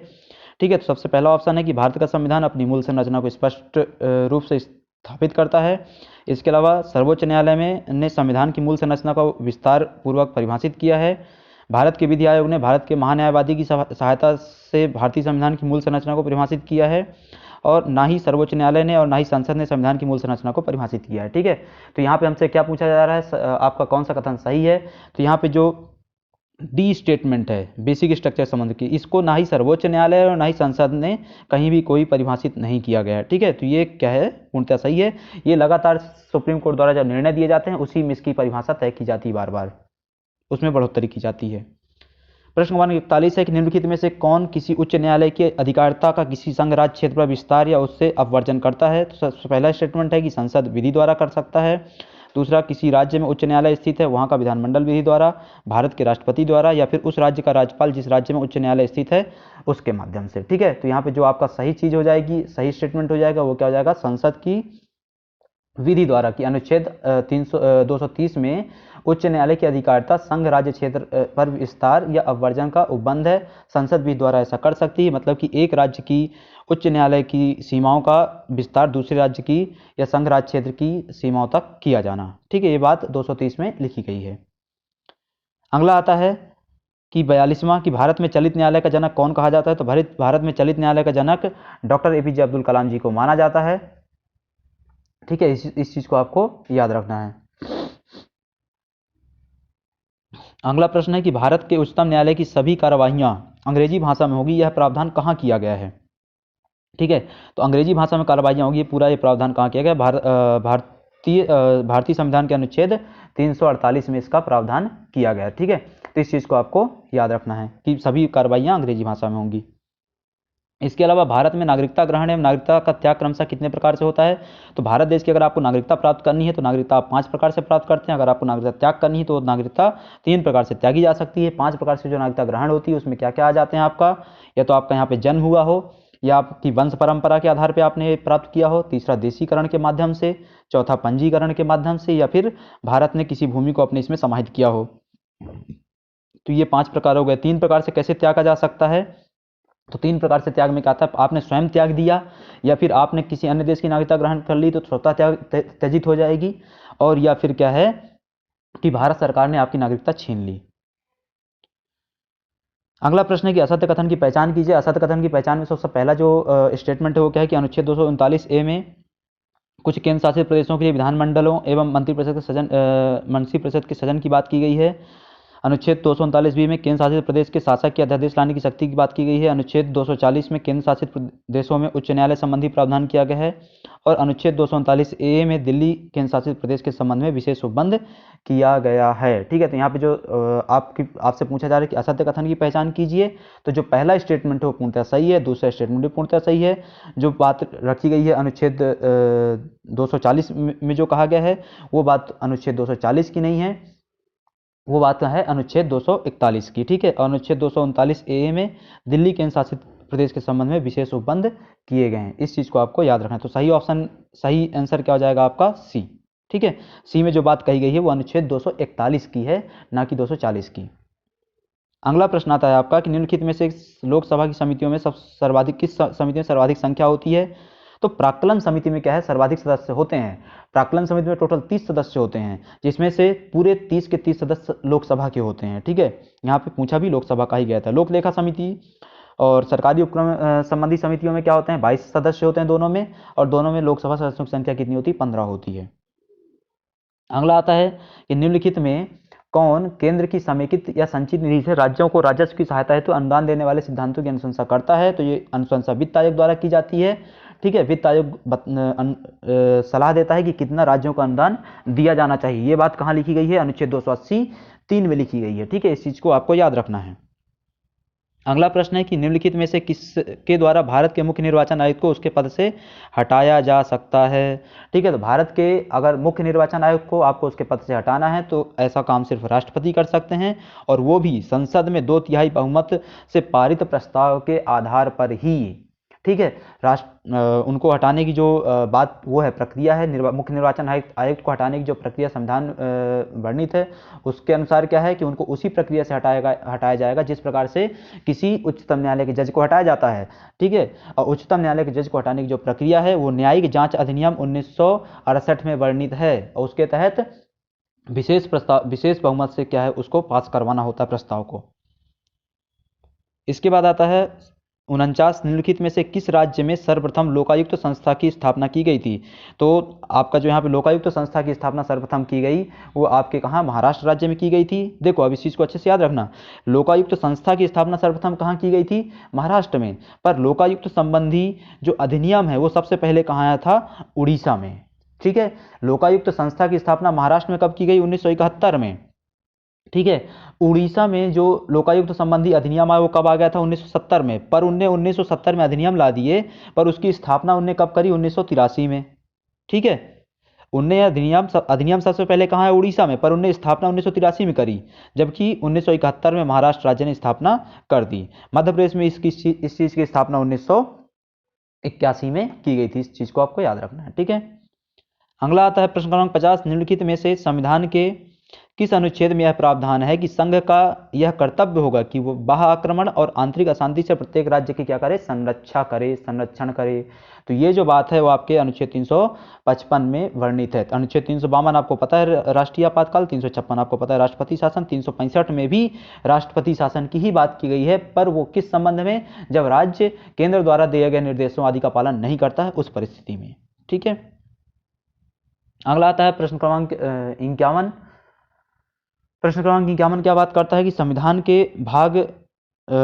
ठीक है, तो सबसे पहला ऑप्शन है कि भारत का संविधान अपनी मूल संरचना को स्पष्ट रूप से स्थापित करता है। इसके अलावा सर्वोच्च न्यायालय ने संविधान की मूल संरचना को विस्तार पूर्वक परिभाषित किया है। भारत के विधि आयोग ने भारत के महान्यायवादी की सहायता से भारतीय संविधान की मूल संरचना को परिभाषित किया है, और ना ही सर्वोच्च न्यायालय ने और ना ही संसद ने संविधान की मूल संरचना को परिभाषित किया है। ठीक है, तो यहाँ पे हमसे क्या पूछा जा रहा है? आपका कौन सा कथन सही है? तो यहाँ पे जो डी स्टेटमेंट है बेसिक स्ट्रक्चर संबंध की, इसको ना ही सर्वोच्च न्यायालय और ना ही संसद ने कहीं भी कोई परिभाषित नहीं किया गया है। ठीक है, तो ये क्या है? पूर्णतः सही है। ये लगातार सुप्रीम कोर्ट द्वारा जब निर्णय दिए जाते हैं उसी में इसकी परिभाषा तय की जाती है, बार बार उसमें बढ़ोतरी की जाती है। प्रश्न क्रमांक 41 है कि निम्नलिखित में से कौन किसी उच्च न्यायालय के अधिकारिता का किसी संघ राज्य क्षेत्र पर विस्तार या उससे अपवर्जन करता है? तो सबसे पहला स्टेटमेंट है कि संसद विधि द्वारा कर सकता है। दूसरा, किसी राज्य में उच्च न्यायालय स्थित है वहां का विधानमंडल विधि द्वारा, भारत के राष्ट्रपति द्वारा, या फिर उस राज्य का राज्यपाल जिस राज्य में उच्च न्यायालय स्थित है उसके माध्यम से। ठीक है, तो यहाँ पे जो आपका सही चीज हो जाएगी, सही स्टेटमेंट हो जाएगा, वो क्या हो जाएगा? संसद की विधि द्वारा की अनुच्छेद 230 में उच्च न्यायालय की अधिकारिता संघ राज्य क्षेत्र पर विस्तार या अपवर्जन का उपबंध है। संसद विधि द्वारा ऐसा कर सकती है, मतलब कि एक राज्य की उच्च न्यायालय की सीमाओं का विस्तार दूसरे राज्य की या संघ राज्य क्षेत्र की सीमाओं तक किया जाना। ठीक है, ये बात 230 में लिखी गई है। अगला आता है कि 42वां कि भारत में चलित न्यायालय का जनक कौन कहा जाता है? तो भारत में चलित न्यायालय का जनक डॉक्टर APJ अब्दुल कलाम जी को माना जाता है। ठीक है, इस चीज को आपको याद रखना है। अगला प्रश्न है कि भारत के उच्चतम न्यायालय की सभी कार्यवाहियां अंग्रेजी भाषा में होगी, यह प्रावधान कहाँ किया गया है? ठीक है, तो अंग्रेजी भाषा में कार्यवाहियां होगी, पूरा ये प्रावधान कहाँ किया गया? भारतीय संविधान के अनुच्छेद 348 में इसका प्रावधान किया गया है। ठीक है, तो इस चीज को आपको याद रखना है कि सभी कार्यवाहियां अंग्रेजी भाषा में होंगी। इसके अलावा भारत में नागरिकता ग्रहण एवं नागरिकता का त्याग क्रमशः कितने प्रकार से होता है? तो भारत देश की अगर आपको नागरिकता प्राप्त करनी है तो नागरिकता आप 5 प्रकार से प्राप्त करते हैं। अगर आपको नागरिकता त्याग करनी है तो नागरिकता 3 प्रकार से त्यागी जा सकती है। 5 प्रकार से जो नागरिकता ग्रहण होती है उसमें क्या क्या आ जाते हैं आपका? या तो आपका यहाँ पे जन्म हुआ हो, या आपकी वंश परंपरा के आधार पर आपने प्राप्त किया हो, तीसरा देशीकरण के माध्यम से, चौथा पंजीकरण के माध्यम से, या फिर भारत ने किसी भूमि को अपने इसमें समाहित किया हो। तो ये 5 प्रकार हो गए। 3 प्रकार से कैसे त्यागा जा सकता है? तो 3 प्रकार से त्याग में क्या आता है, आपने स्वयं त्याग दिया या फिर आपने किसी अन्य देश की नागरिकता ग्रहण कर ली तो स्वतः त्याग त्यजित हो जाएगी, और या फिर क्या है कि भारत सरकार ने आपकी नागरिकता छीन ली। अगला प्रश्न है कि असत्य कथन की पहचान कीजिए। असत्य कथन की पहचान में सबसे पहला जो स्टेटमेंट है वो क्या है कि अनुच्छेद 239 ए में कुछ केंद्र शासित प्रदेशों के लिए विधानमंडलों एवं मंत्रिपरिषद के सृजन की बात की गई है। अनुच्छेद 239 बी में केंद्र शासित प्रदेश के शासक के अध्यादेश लाने की शक्ति की बात की गई है। अनुच्छेद 240 में केंद्र शासित प्रदेशों में उच्च न्यायालय संबंधी प्रावधान किया गया है, और अनुच्छेद 239 ए में दिल्ली केंद्र शासित प्रदेश के संबंध में विशेष उपबंध किया गया है। ठीक है, तो यहाँ पे जो आपसे पूछा जा रहा है कि असत्य कथन की पहचान कीजिए, तो जो पहला स्टेटमेंट है वो पूर्णतः सही है, दूसरा स्टेटमेंट भी पूर्णतः सही है। जो बात रखी गई है अनुच्छेद 240 में जो कहा गया है वो बात अनुच्छेद 240 की नहीं है, वो बात है अनुच्छेद 241 की। ठीक है, और अनुच्छेद 239 ए में दिल्ली केंद्र शासित प्रदेश के संबंध में विशेष उपबंध किए गए हैं। इस चीज को आपको याद रखना है। तो सही आंसर क्या हो जाएगा आपका सी। ठीक है, सी में जो बात कही गई है वो अनुच्छेद 241 की है, ना कि 240 की। अगला प्रश्न आता है आपका कि निम्नलिखित में से लोकसभा की समितियों में किस समिति में सर्वाधिक संख्या होती है। तो प्राक्कलन समिति में क्या है, सर्वाधिक सदस्य होते हैं। प्राक्कलन समिति में टोटल 30 सदस्य होते हैं, जिसमें से पूरे 30 के 30 सदस्य लोकसभा के होते हैं। ठीक है, यहाँ पे पूछा भी लोकसभा का ही गया था। लोक लेखा समिति और सरकारी उपक्रम संबंधी समितियों में क्या होते हैं, 22 सदस्य होते हैं दोनों में, और दोनों में लोकसभा सदस्यों की संख्या कितनी होती है, 15 होती है। अगला आता है कि निम्नलिखित में कौन केंद्र की समेकित या संचित निधि से राज्यों को राजस्व की सहायता हेतु अनुदान देने वाले सिद्धांतों की अनुशंसा करता है। तो ये अनुशंसा वित्त आयोग द्वारा की जाती है। ठीक है, वित्त आयोग सलाह देता है कि कितना राज्यों को अनुदान दिया जाना चाहिए। ये बात कहाँ लिखी गई है, अनुच्छेद 280(3) में लिखी गई है। ठीक है, इस चीज को आपको याद रखना है। अगला प्रश्न है कि निम्नलिखित में से किसके द्वारा भारत के मुख्य निर्वाचन आयुक्त को उसके पद से हटाया जा सकता है। ठीक है, तो भारत के अगर मुख्य निर्वाचन आयुक्त को आपको उसके पद से हटाना है तो ऐसा काम सिर्फ राष्ट्रपति कर सकते हैं, और वो भी संसद में 2/3 बहुमत से पारित प्रस्ताव के आधार पर ही। ठीक है, उनको हटाने की जो बात वो है प्रक्रिया है, मुख्य निर्वाचन आयुक्त को हटाने की जो प्रक्रिया संविधान वर्णित है उसके अनुसार क्या है कि उनको उसी प्रक्रिया से हटाया जाएगा जिस प्रकार से किसी उच्चतम न्यायालय के जज को हटाया जाता है। ठीक है, और उच्चतम न्यायालय के जज को हटाने की जो प्रक्रिया है वो न्यायिक जांच अधिनियम 1968 में वर्णित है, और उसके तहत विशेष बहुमत से क्या है उसको पास करवाना होता है प्रस्ताव को। इसके बाद आता है 49, निम्नलिखित में से किस राज्य में सर्वप्रथम लोकायुक्त संस्था की स्थापना की गई थी। तो आपका जो यहाँ पे लोकायुक्त संस्था की स्थापना सर्वप्रथम की गई वो आपके कहाँ, महाराष्ट्र राज्य में की गई थी। देखो अब इस चीज़ को अच्छे से याद रखना, लोकायुक्त संस्था की स्थापना सर्वप्रथम कहाँ की गई थी, महाराष्ट्र में। पर लोकायुक्त संबंधी जो अधिनियम है वो सबसे पहले कहाँ आया था, उड़ीसा में। ठीक है, लोकायुक्त संस्था की स्थापना महाराष्ट्र में कब की गई, 1971 में। ठीक है, उड़ीसा में जो लोकायुक्त संबंधी अधिनियम आया वो कब आ गया था, 1970 में। पर उनने 1970 में अधिनियम ला दिए, पर उसकी स्थापना उनने कब करी, 1983 में। ठीक है, उनने अधिनियम सबसे पहले कहाँ है, उड़ीसा में, पर उनने स्थापना 1983 में करी, जबकि 1971 में महाराष्ट्र राज्य ने स्थापना कर दी। मध्य प्रदेश में इस चीज़ की स्थापना 1981 में की गई थी। इस चीज़ को आपको याद रखना है। ठीक है, अगला आता है प्रश्न क्रमांक 50, निम्नलिखित में से संविधान के किस अनुच्छेद में यह प्रावधान है कि संघ का यह कर्तव्य होगा कि वो बाह्य आक्रमण और आंतरिक अशांति से प्रत्येक राज्य की क्या करे, संरक्षण करे। तो ये जो बात है वो आपके अनुच्छेद 355 में वर्णित है। अनुच्छेद 352 आपको पता है राष्ट्रीय आपातकाल, 356 आपको पता है राष्ट्रपति शासन, 365 में भी राष्ट्रपति शासन की ही बात की गई है, पर वो किस संबंध में, जब राज्य केंद्र द्वारा दिए गए निर्देशों आदि का पालन नहीं करता है उस परिस्थिति में। ठीक है, अगला आता है प्रश्न क्रमांक 51। प्रश्न क्रमांक 51 क्या बात करता है कि संविधान के भाग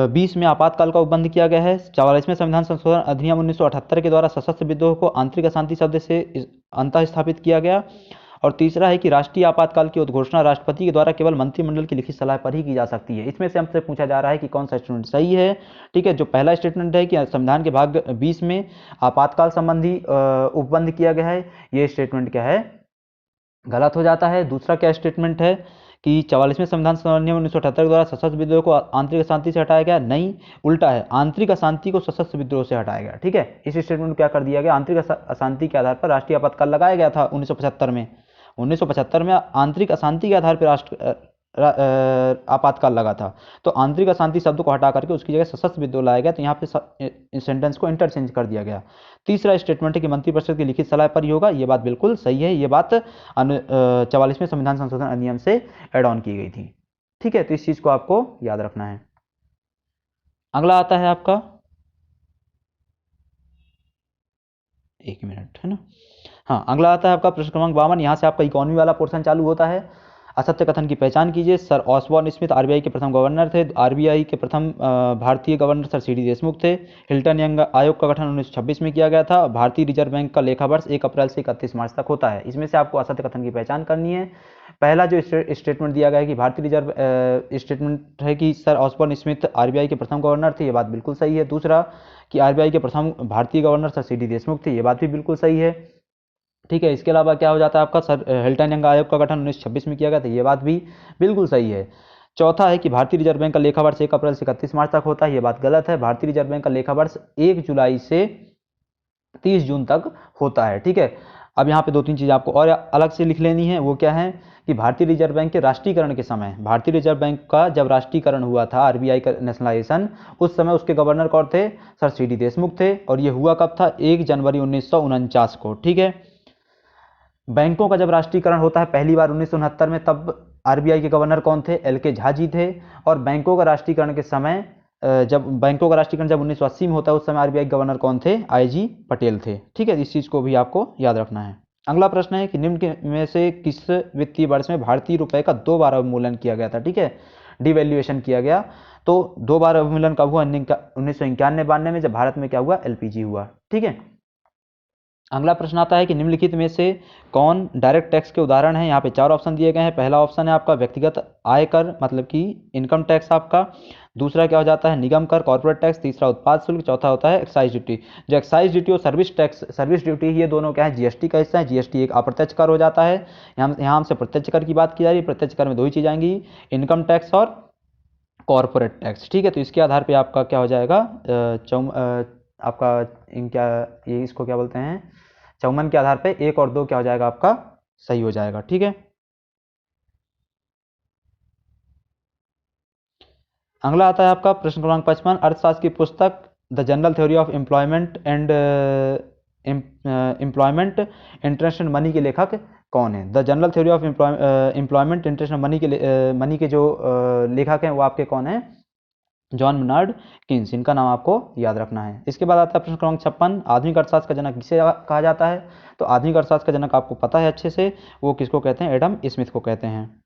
20 में आपातकाल का उपबंध किया गया है। 44वें संविधान संशोधन अधिनियम 1978 के द्वारा सशस्त्र विद्रोह को आंतरिक अशांति शब्द से अंतः स्थापित किया गया। और तीसरा है कि राष्ट्रीय आपातकाल की उद्घोषणा राष्ट्रपति के द्वारा केवल मंत्रिमंडल की लिखित सलाह पर ही की जा सकती है। इसमें से हमसे पूछा जा रहा है कि कौन सा स्टेटमेंट सही है। ठीक है, जो पहला स्टेटमेंट है कि संविधान के भाग 20 में आपातकाल संबंधी उपबंध किया गया है, ये स्टेटमेंट क्या है, गलत हो जाता है। दूसरा क्या स्टेटमेंट है कि 44वें संविधान अधिनियम 1978 के द्वारा सशस्त्र विद्रोह को आंतरिक अशांति से हटाया गया, नहीं, उल्टा है, आंतरिक अशांति को सशस्त्र विद्रोह से हटाया गया। ठीक है, इस स्टेटमेंट को क्या कर दिया गया, आंतरिक अशांति के आधार पर राष्ट्रीय आपातकाल लगाया गया था 1975 में। 1975 में आंतरिक अशांति के आधार पर आपातकाल लगा था। तो आंतरिक अशांति शब्द को हटा करके उसकी जगह सशस्त्र विद्रोह लाया गया, तो यहाँ पे सेंटेंस को इंटरचेंज कर दिया गया। तीसरा स्टेटमेंट है कि मंत्रिपरिषद की लिखित सलाह पर ही होगा, ये बात बिल्कुल सही है, ये बात 44वें संविधान संशोधन अधिनियम से एड ऑन की गई थी। ठीक है, तो इस चीज को आपको याद रखना है। अगला आता है आपका, एक मिनट है ना, हाँ, अगला आता है आपका प्रश्न क्रमांक 52। यहाँ से आपका इकोनॉमी वाला पोर्शन चालू होता है। असत्य कथन की पहचान कीजिए। सर ऑसबॉर्न स्मिथ आरबीआई के प्रथम गवर्नर थे। आरबीआई के प्रथम भारतीय गवर्नर सर सीडी देशमुख थे। हिल्टन यंग आयोग का गठन 1926 में किया गया था। भारतीय रिजर्व बैंक का लेखा वर्ष 1 अप्रैल से 31 मार्च तक होता है। इसमें से आपको असत्य कथन की पहचान करनी है। पहला जो स्टेटमेंट दिया गया है कि भारतीय रिजर्व स्टेटमेंट है कि सर ऑसबॉर्न स्मिथ आरबीआई के प्रथम गवर्नर थे, ये बात बिल्कुल सही है। दूसरा कि आरबीआई के प्रथम भारतीय गवर्नर सर सीडी देशमुख थे, ये बात भी बिल्कुल सही है। ठीक है, इसके अलावा क्या हो जाता है आपका, सर हिल्टन यंग आयोग का गठन 1926 में किया गया था, ये बात भी बिल्कुल सही है। चौथा है कि भारतीय रिजर्व बैंक का लेखा वर्ष 1 अप्रैल से 31 मार्च तक होता है, ये बात गलत है। भारतीय रिजर्व बैंक का लेखा वर्ष 1 जुलाई से 30 जून तक होता है। ठीक है, अब यहाँ पे 2-3 चीज़ आपको और अलग से लिख लेनी है। वो क्या है कि भारतीय रिजर्व बैंक के राष्ट्रीयकरण के समय, भारतीय रिजर्व बैंक का जब राष्ट्रीयकरण हुआ था, आरबीआई का नेशनलाइजेशन, उस समय उसके गवर्नर कौन थे, सर सीडी देशमुख थे। और ये हुआ कब था, 1 जनवरी 1949 को। ठीक है, बैंकों का जब राष्ट्रीयकरण होता है पहली बार 1969 में, तब आरबीआई के गवर्नर कौन थे, एल.के. झा जी थे। और बैंकों का राष्ट्रीयकरण के समय जब बैंकों का राष्ट्रीयकरण जब 1980 में होता है, उस समय आरबीआई गवर्नर कौन थे, आई.जी. पटेल थे। ठीक है, इस चीज़ को भी आपको याद रखना है। अगला प्रश्न है कि निम्न में से किस वित्तीय वर्ष में भारतीय रुपए का 2 बार अवमूल्यन किया गया था। ठीक है, डिवैल्यूएशन किया गया। तो 2 बार अवमूल्यन कब हुआ, 1991-92 में, जब भारत में क्या हुआ, एलपीजी हुआ। ठीक है, अगला प्रश्न आता है कि निम्नलिखित में से कौन डायरेक्ट टैक्स के उदाहरण है। यहाँ पे 4 ऑप्शन दिए गए हैं। पहला ऑप्शन है आपका व्यक्तिगत आय कर, मतलब कि इनकम टैक्स आपका। दूसरा क्या हो जाता है, निगम कर, कॉर्पोरेट टैक्स। तीसरा उत्पाद शुल्क। चौथा होता है एक्साइज ड्यूटी। जो एक्साइज ड्यूटी और सर्विस टैक्स, सर्विस ड्यूटी, ये दोनों क्या है, जीएसटी का हिस्सा है। जीएसटी एक अप्रत्यक्ष कर हो जाता है। यहाँ हमसे प्रत्यक्ष कर की बात की जा रही है। प्रत्यक्ष कर में 2 ही चीज़ आएंगी, इनकम टैक्स और कॉर्पोरेट टैक्स। ठीक है, तो इसके आधार पर आपका क्या हो जाएगा, आपका क्या, ये इसको क्या बोलते हैं, चौमन के आधार पे 1 और 2 क्या हो जाएगा, आपका सही हो जाएगा। ठीक है, अगला आता है आपका प्रश्न क्रमांक 55। अर्थशास्त्र की पुस्तक the general theory of employment and employment interest and money के लेखक कौन है। The general theory of employment interest and money के जो लेखक हैं वो आपके कौन है, जॉन बर्नार्ड किन्स। इनका नाम आपको याद रखना है। इसके बाद आता है प्रश्न क्रमांक 56। आधुनिक अर्थशास्त्र का जनक किसे कहा जाता है। तो आधुनिक अर्थशास्त्र का जनक आपको पता है अच्छे से, वो किसको कहते हैं, एडम स्मिथ को कहते हैं।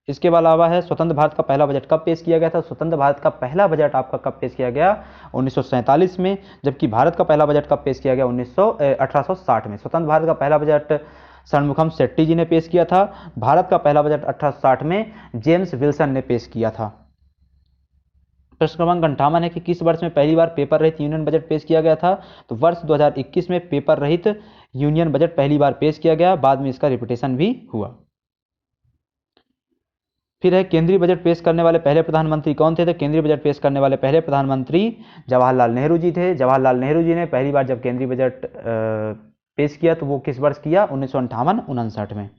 इसके अलावा है स्वतंत्र भारत का पहला बजट कब पेश किया गया था। स्वतंत्र भारत का पहला बजट आपका कब पेश किया गया, 1947 में। जबकि भारत का पहला बजट कब पेश किया गया, 1860 में। स्वतंत्र भारत का पहला बजट षणमुखम शेट्टी जी ने पेश किया था। भारत का पहला बजट 1860 में जेम्स विल्सन ने पेश किया था। प्रश्न क्रमांक 58 है कि किस वर्ष में पहली बार पेपर रहित यूनियन बजट पेश किया गया था। तो वर्ष 2021 में पेपर रहित यूनियन बजट पहली बार पेश किया गया, बाद में इसका रिपीटेशन भी हुआ। फिर है केंद्रीय बजट पेश करने वाले पहले प्रधानमंत्री कौन थे। तो केंद्रीय बजट पेश करने वाले पहले प्रधानमंत्री जवाहरलाल नेहरू जी थे। जवाहरलाल नेहरू जी ने पहली बार जब केंद्रीय बजट पेश किया तो वो किस वर्ष किया, 1958-59 में।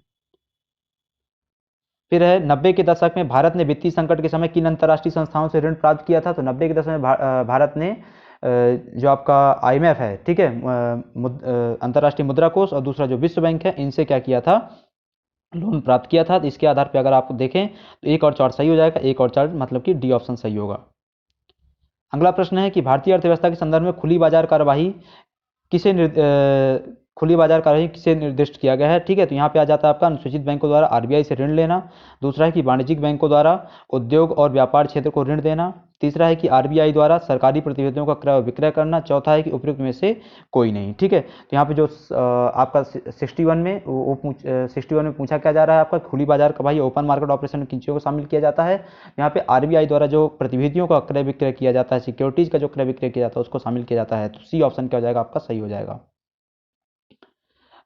फिर है 90 के दशक में भारत ने वित्तीय संकट के समय किन अंतर्राष्ट्रीय संस्थाओं से ऋण प्राप्त किया था। तो 90 के दशक में भारत ने जो आपका IMF है, ठीक है, अंतर्राष्ट्रीय मुद्रा कोष, और दूसरा जो विश्व बैंक है, इनसे क्या किया था, लोन प्राप्त किया था। तो इसके आधार पर अगर आप देखें तो 1 और 4 सही हो जाएगा, 1 और 4 मतलब कि डी ऑप्शन सही होगा। अगला प्रश्न है कि भारतीय अर्थव्यवस्था के संदर्भ में खुली बाजार कार्यवाही किसे निर्दिष्ट किया गया है। ठीक है, तो यहाँ पे आ जाता है आपका अनुसूचित बैंकों द्वारा आरबीआई से ऋण लेना। दूसरा है कि वाणिज्यिक बैंकों द्वारा उद्योग और व्यापार क्षेत्र को ऋण देना। तीसरा है कि आरबीआई द्वारा सरकारी प्रतिभूतियों का क्रय विक्रय करना। चौथा है कि उपयुक्त में से कोई नहीं। ठीक है, तो यहाँ पे जो आपका 61 में पूछा क्या जा रहा है, आपका खुली बाजार का भाई ओपन मार्केट ऑपरेशन में किन चीज़ों को शामिल किया जाता है। यहाँ पे आरबीआई द्वारा जो प्रतिभूतियों का क्रय विक्रय किया जाता है, सिक्योरिटीज का जो क्रय विक्रय किया जाता है, उसको शामिल किया जाता है। तो सी ऑप्शन क्या हो जाएगा, आपका सही हो जाएगा।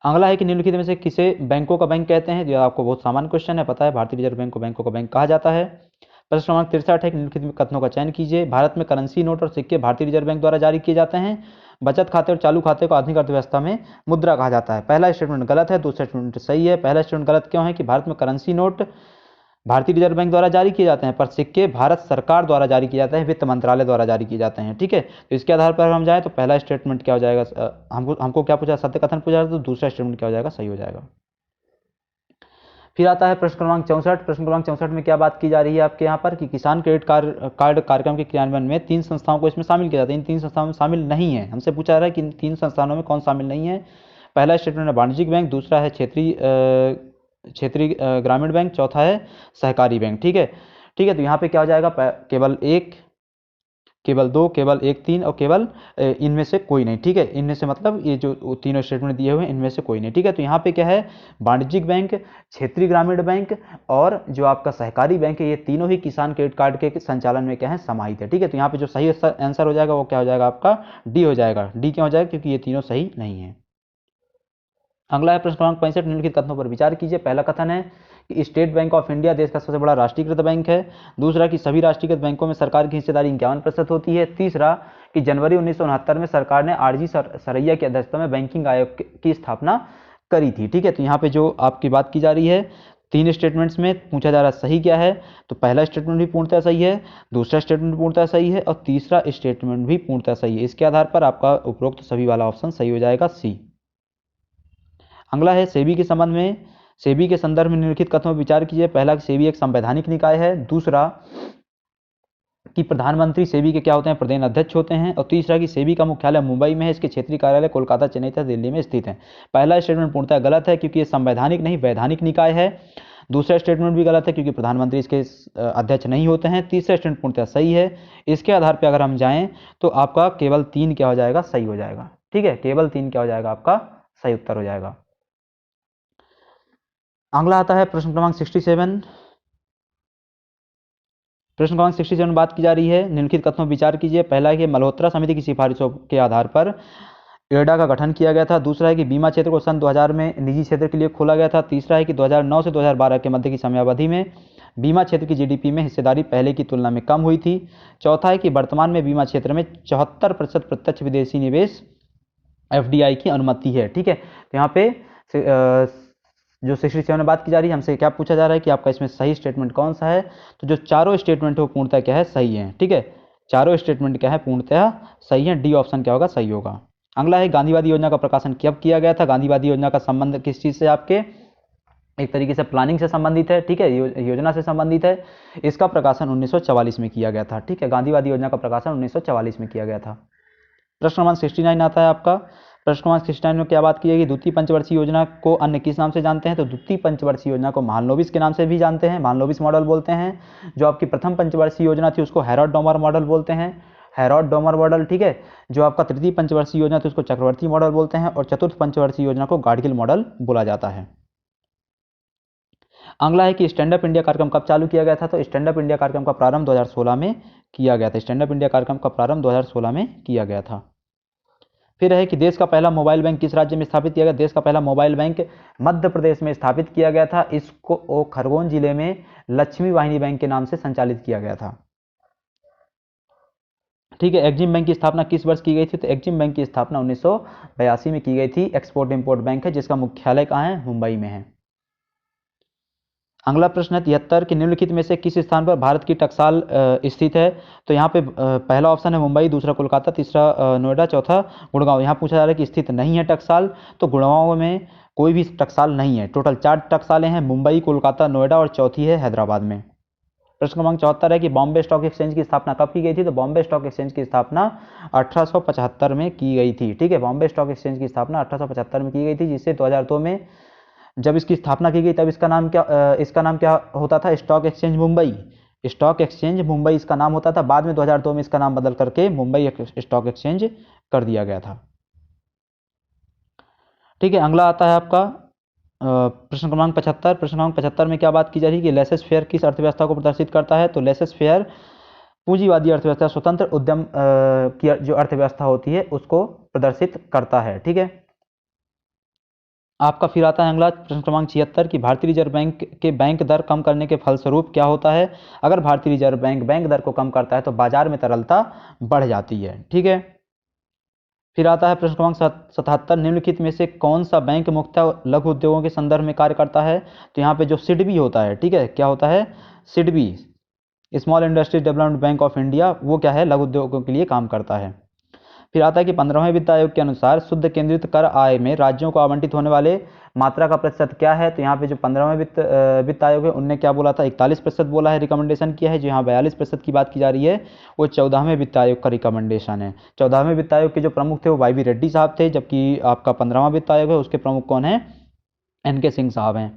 अगला है कि निम्नलिखित में से किसे बैंकों का बैंक कहते हैं। जो आपको बहुत सामान्य क्वेश्चन है, पता है, भारतीय रिजर्व बैंक को बैंकों का बैंक कहा जाता है। प्रश्न क्रमांक 63 है कि निम्नलिखित कथनों का चयन कीजिए। भारत में करेंसी नोट और सिक्के भारतीय रिजर्व बैंक द्वारा जारी किए जाते हैं। बचत खाते और चालू खाते को आधुनिक अर्थव्यवस्था में मुद्रा कहा जाता है। पहला स्टेटमेंट गलत है, दूसरा स्टेटमेंट सही है। पहला स्टेटमेंट गलत क्यों है कि भारत में करेंसी नोट भारतीय रिजर्व बैंक द्वारा जारी किए जाते हैं, पर सिक्के भारत सरकार द्वारा जारी किए जाते हैं, वित्त मंत्रालय द्वारा जारी किए जाते हैं। ठीक है, तो इसके आधार पर हम जाएं तो पहला स्टेटमेंट क्या हो जाएगा, हमको क्या पूछा, सत्य कथन पूछा, तो दूसरा स्टेटमेंट क्या हो जाएगा, सही हो जाएगा। फिर आता है प्रश्न क्रमांक 64। प्रश्न क्रमांक 64 में क्या बात की जा रही है आपके यहाँ पर कि किसान क्रेडिट कार्ड कार्यक्रम के क्रियान्वयन में 3 संस्थाओं को इसमें शामिल किया जाता है। इन 3 संस्थाओं में शामिल नहीं है, हमसे पूछा जा रहा है कि इन 3 संस्थानों में कौन शामिल नहीं है। पहला स्टेटमेंट है वाणिज्यिक बैंक, दूसरा है क्षेत्रीय ग्रामीण बैंक, चौथा है सहकारी बैंक। ठीक है, ठीक है, तो यहाँ पे क्या हो जाएगा, केवल 1, केवल 2, केवल 1, 3 और केवल इनमें से कोई नहीं। ठीक है, इनमें से मतलब ये जो तीनों स्टेटमेंट दिए हुए हैं इनमें से कोई नहीं। ठीक है, तो यहाँ पे क्या है, वाणिज्यिक बैंक, क्षेत्रीय ग्रामीण बैंक और जो आपका सहकारी बैंक है, ये तीनों ही किसान क्रेडिट कार्ड के संचालन में क्या है, समाहित है। ठीक है, तो यहाँ पे जो सही आंसर हो जाएगा वो क्या हो जाएगा, आपका डी हो जाएगा। डी क्यों हो जाएगा, क्योंकि ये तीनों सही नहीं है। अगला है प्रश्न क्रमांक 65। निम्नलिखित कथनों पर विचार कीजिए। पहला कथन है कि स्टेट बैंक ऑफ इंडिया देश का सबसे बड़ा राष्ट्रीयकृत बैंक है। दूसरा कि सभी राष्ट्रीयकृत बैंकों में सरकार की हिस्सेदारी 51% होती है। तीसरा कि जनवरी 1969 में सरकार ने आरजी सरैया की अध्यक्षता में बैंकिंग आयोग की स्थापना करी थी। ठीक है, तो यहाँ पे जो आपकी बात की जा रही है, 3 स्टेटमेंट्स में पूछा जा रहा है सही क्या है, तो पहला स्टेटमेंट भी पूर्णतः सही है, दूसरा स्टेटमेंट भी पूर्णतः सही है और तीसरा स्टेटमेंट भी पूर्णतः सही है। इसके आधार पर आपका उपरोक्त सभी वाला ऑप्शन सही हो जाएगा, सी। अगला है सेबी के संबंध में। सेबी के संदर्भ में निम्नलिखित कथनों पर विचार कीजिए। पहला कि सेबी एक संवैधानिक निकाय है। दूसरा कि प्रधानमंत्री सेबी के क्या होते हैं, प्रदेश अध्यक्ष होते हैं। और तीसरा कि सेबी का मुख्यालय मुंबई में है, इसके क्षेत्रीय कार्यालय कोलकाता, चेन्नई तथा दिल्ली में स्थित है। पहला स्टेटमेंट पूर्णतः गलत है क्योंकि ये संवैधानिक नहीं वैधानिक निकाय है। दूसरा स्टेटमेंट भी गलत है क्योंकि प्रधानमंत्री इसके अध्यक्ष नहीं होते हैं। तीसरा स्टेटमेंट पूर्णतः सही है। इसके आधार पर अगर हम जाएं तो आपका केवल 3 क्या हो जाएगा, सही हो जाएगा। ठीक है, केवल 3 क्या हो जाएगा, आपका सही उत्तर हो जाएगा। अगला आता है प्रश्न क्रमांक 67। प्रश्न क्रमांक 67 में बात की जा रही है, निम्नलिखित कथनों पर विचार कीजिए। पहला है कि मल्होत्रा समिति की सिफारिशों के आधार पर एडा का गठन किया गया था। दूसरा है कि बीमा क्षेत्र को सन 2000 में निजी क्षेत्र के लिए खोला गया था। तीसरा है कि 2009 से 2012 के मध्य की समयावधि में बीमा क्षेत्र की जीडीपी में हिस्सेदारी पहले की तुलना में कम हुई थी। चौथा है कि वर्तमान में बीमा क्षेत्र में 74% प्रत्यक्ष विदेशी निवेश एफडीआई की अनुमति है। ठीक है, तो यहाँ पे जो 67 में बात की जा रही है, हमसे क्या पूछा जा रहा है कि आपका इसमें सही स्टेटमेंट कौन सा है, तो जो चारों स्टेटमेंट है वो पूर्णतः क्या है, सही है। ठीक है, चारों स्टेटमेंट क्या है, पूर्णतः सही है। डी ऑप्शन क्या होगा, सही होगा। अगला है गांधीवादी योजना का प्रकाशन कब किया गया था। गांधीवादी योजना का संबंध किस चीज से, आपके एक तरीके से प्लानिंग से संबंधित है। ठीक है, योजना से संबंधित है। इसका प्रकाशन 1944 में किया गया था। ठीक है, गांधीवादी योजना का प्रकाशन 1944 में किया गया था। प्रश्न नंबर 69 आता है आपका। प्रश्न क्रमांक 69 में क्या बात की जाएगी, द्वितीय पंचवर्षीय योजना को अन्य किस नाम से जानते हैं, तो द्वितीय पंचवर्षीय योजना को महालनोबिस के नाम से भी जानते हैं, महालनोबिस मॉडल बोलते हैं। जो आपकी प्रथम पंचवर्षीय योजना थी उसको हैरोल्ड डोमर मॉडल बोलते हैं, हैरोल्ड डोमर मॉडल। ठीक है, जो आपका तृतीय पंचवर्षीय योजना थी उसको चक्रवर्ती मॉडल बोलते हैं और चतुर्थ पंचवर्षीय योजना को गाडगिल मॉडल बोला जाता है। अगला है कि स्टैंड अप इंडिया कार्यक्रम कब चालू किया गया था, तो स्टैंड अप इंडिया कार्यक्रम का प्रारंभ 2016 में किया गया था। स्टैंड अप इंडिया कार्यक्रम का प्रारंभ 2016 में किया गया था। फिर है कि देश का पहला मोबाइल बैंक किस राज्य में स्थापित किया गया। देश का पहला मोबाइल बैंक मध्य प्रदेश में स्थापित किया गया था। इसको खरगोन जिले में लक्ष्मी वाहिनी बैंक के नाम से संचालित किया गया था। ठीक है, एक्जिम बैंक की स्थापना किस वर्ष की गई थी, तो एक्जिम बैंक की स्थापना 1982 में की गई थी। एक्सपोर्ट इंपोर्ट बैंक है जिसका मुख्यालय कहाँ है, मुंबई में है। अगला प्रश्न है 73 कि निम्नलिखित में से किस स्थान पर भारत की टकसाल स्थित है, तो यहाँ पे पहला ऑप्शन है मुंबई, दूसरा कोलकाता, तीसरा नोएडा, चौथा गुड़गांव। यहाँ पूछा जा रहा है कि स्थित नहीं है टकसाल, तो गुड़गांव में कोई भी टकसाल नहीं है। टोटल 4 टकसालें हैं, मुंबई, कोलकाता, नोएडा और चौथी है हैदराबाद में। प्रश्न क्रमांक 74 है कि बॉम्बे स्टॉक एक्सचेंज की स्थापना कब की गई थी, तो बॉम्बे स्टॉक एक्सचेंज की स्थापना 1875 में की गई थी। ठीक है, बॉम्बे स्टॉक एक्सचेंज की स्थापना 1875 में की गई थी, जिससे 2002 में जब इसकी स्थापना की गई तब इसका नाम क्या होता था, stock exchange Mumbai. Stock exchange Mumbai इसका नाम होता था। बाद में 2002 में इसका नाम बदल करके मुंबई स्टॉक एक्सचेंज कर दिया गया था। ठीक है, अगला आता है आपका प्रश्न क्रमांक 75। प्रश्न क्रमांक 75 में क्या बात की जा रही है कि लेसेस फेयर किस अर्थव्यवस्था को प्रदर्शित करता है, तो लेसेस फेयर पूंजीवादी अर्थव्यवस्था, स्वतंत्र उद्यम की जो अर्थव्यवस्था होती है उसको प्रदर्शित करता है। ठीक है, आपका फिर आता है अगला प्रश्न क्रमांक 76 कि भारतीय रिजर्व बैंक के बैंक दर कम करने के फलस्वरूप क्या होता है। अगर भारतीय रिजर्व बैंक बैंक दर को कम करता है तो बाजार में तरलता बढ़ जाती है। ठीक है, फिर आता है प्रश्न क्रमांक 77, निम्नलिखित में से कौन सा बैंक मुख्यतः लघु उद्योगों के संदर्भ में कार्य करता है? तो यहाँ पे जो सिडबी होता है, ठीक है, क्या होता है? SIDBI, small industries development bank of India, वो क्या है? लघु उद्योगों के लिए काम करता है। फिर आता है कि 15वें वित्त आयोग के अनुसार शुद्ध केंद्रित कर आय में राज्यों को आवंटित होने वाले मात्रा का प्रतिशत क्या है? तो यहाँ पे जो 15वें वित्त आयोग है उनने क्या बोला था? 41% बोला है, रिकमेंडेशन किया है। जो यहाँ 42% की बात की जा रही है वो 14वें वित्त आयोग का रिकमेंडेशन है। 14वें वित्त आयोग के जो प्रमुख थे वो वाई वी रेड्डी साहब थे, जबकि आपका 15वां वित्त आयोग है उसके प्रमुख कौन है? एन के सिंह साहब हैं।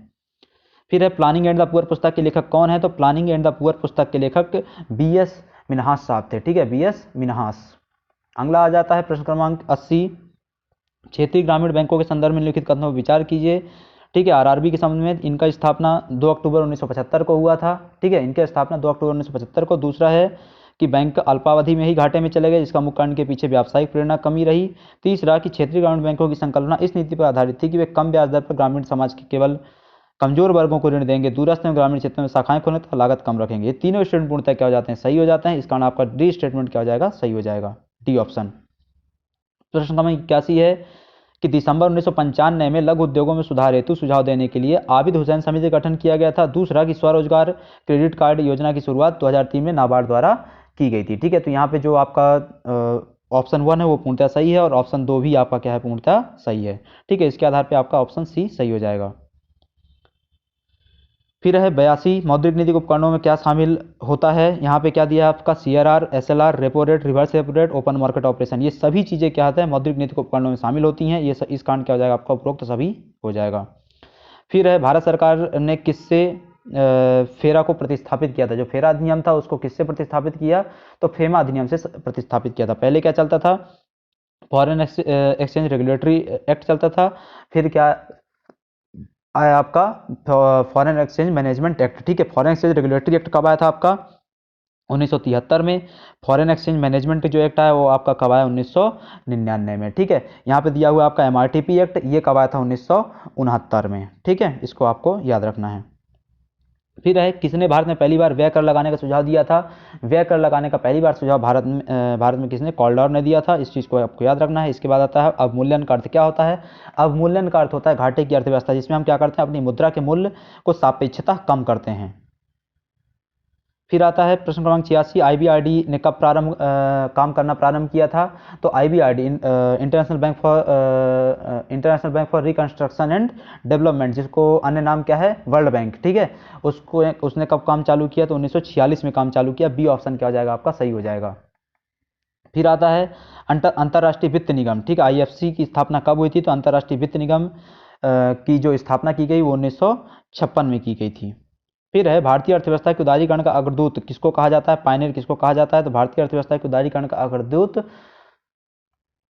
फिर है प्लानिंग एंड द पुअर पुस्तक के लेखक कौन है? तो प्लानिंग एंड द पुअर पुस्तक के लेखक बी एस मिन्हास साहब थे, ठीक है, बी एस मिन्हास। अगला आ जाता है प्रश्न क्रमांक 80, क्षेत्रीय ग्रामीण बैंकों के संदर्भ में लिखित कथनों पर विचार कीजिए। ठीक है, आरआरबी के संबंध में इनका स्थापना 2 अक्टूबर 1975 को हुआ था। ठीक है, इनकी स्थापना 2 अक्टूबर 1975 को। दूसरा है कि बैंक अल्पावधि में ही घाटे में चले गए, जिसका मुख्य कारण के पीछे व्यावसायिक प्रेरणा कमी रही। तीसरा कि क्षेत्रीय ग्रामीण बैंकों की संकल्पना इस नीति पर आधारित थी कि वे कम ब्याज दर पर ग्रामीण समाज के केवल कमजोर वर्गों को ऋण देंगे, दूरस्थ एवं ग्रामीण क्षेत्रों में शाखाएं खोलें तो लागत कम रखेंगे। ये तीनों स्टेटमेंट पूर्णतः क्या हो जाते हैं? सही हो जाते हैं। इस कारण आपका डी स्टेटमेंट क्या हो जाएगा? सही हो जाएगा, डी ऑप्शन। प्रश्न क्रमांक 81 है कि दिसंबर 1995 में लघु उद्योगों में सुधार हेतु सुझाव देने के लिए आबिद हुसैन समिति का गठन किया गया था। दूसरा कि स्वरोजगार क्रेडिट कार्ड योजना की शुरुआत 2003 में नाबार्ड द्वारा की गई थी। ठीक है, तो यहाँ पे जो आपका ऑप्शन 1 है वो पूर्णतः सही है और ऑप्शन 2 भी आपका क्या है? पूर्णतः सही है। ठीक है, इसके आधार पर आपका ऑप्शन सी सही हो जाएगा। फिर है 82, मौद्रिक नीति उपकरणों में क्या शामिल होता है? यहाँ पे क्या दिया है आपका? CRR, SLR, repo rate, reverse repo rate, open market operation, ये सभी चीज़ें क्या होता है? मौद्रिक नीति उपकरणों में शामिल होती हैं। ये इस कारण क्या हो जाएगा आपका? उपरोक्त सभी हो जाएगा। फिर है भारत सरकार ने किससे फेरा को प्रतिस्थापित किया था? जो फेरा अधिनियम था उसको किससे प्रतिस्थापित किया? तो फेमा अधिनियम से प्रतिस्थापित किया था। पहले क्या चलता था? फॉरेन एक्सचेंज रेगुलेटरी एक्ट चलता था। फिर क्या आया आपका? Foreign exchange management act. ठीक है, फॉरेन एक्सचेंज रेगुलेटरी एक्ट कब आया था आपका? 1973 में। फॉरेन एक्सचेंज मैनेजमेंट जो एक्ट आया वो आपका कब आया? 1999 में। ठीक है, यहाँ पे दिया हुआ आपका MRTP एक्ट, ये कब आया था? 1969 में। ठीक है, इसको आपको याद रखना है। फिर है किसने भारत में पहली बार व्यय कर लगाने का सुझाव दिया था? व्यय कर लगाने का पहली बार सुझाव भारत में किसने? कॉल्डर ने दिया था। इस चीज़ को आपको याद रखना है। इसके बाद आता है अवमूल्यन का अर्थ क्या होता है? अवमूल्यन का अर्थ होता है घाटे की अर्थव्यवस्था, जिसमें हम क्या करते हैं? अपनी मुद्रा के मूल्य को सापेक्षता कम करते हैं। फिर आता है प्रश्न क्रमांक 86, IBRD ने कब काम करना प्रारंभ किया था? तो IBRD international bank for reconstruction and development, जिसको अन्य नाम क्या है? World bank. ठीक है, उसने कब काम चालू किया? तो 1946 में काम चालू किया। बी ऑप्शन क्या हो जाएगा आपका? सही हो जाएगा। फिर आता है अंतर्राष्ट्रीय वित्त निगम। ठीक है, IFC की स्थापना कब हुई थी? तो अंतर्राष्ट्रीय वित्त निगम की जो स्थापना की गई वो 1956 में की गई थी। फिर है भारतीय अर्थव्यवस्था के उदारीकरण का अग्रदूत किसको कहा जाता है? पायनियर किसको कहा जाता है? तो भारतीय अर्थव्यवस्था के उदारीकरण का अग्रदूत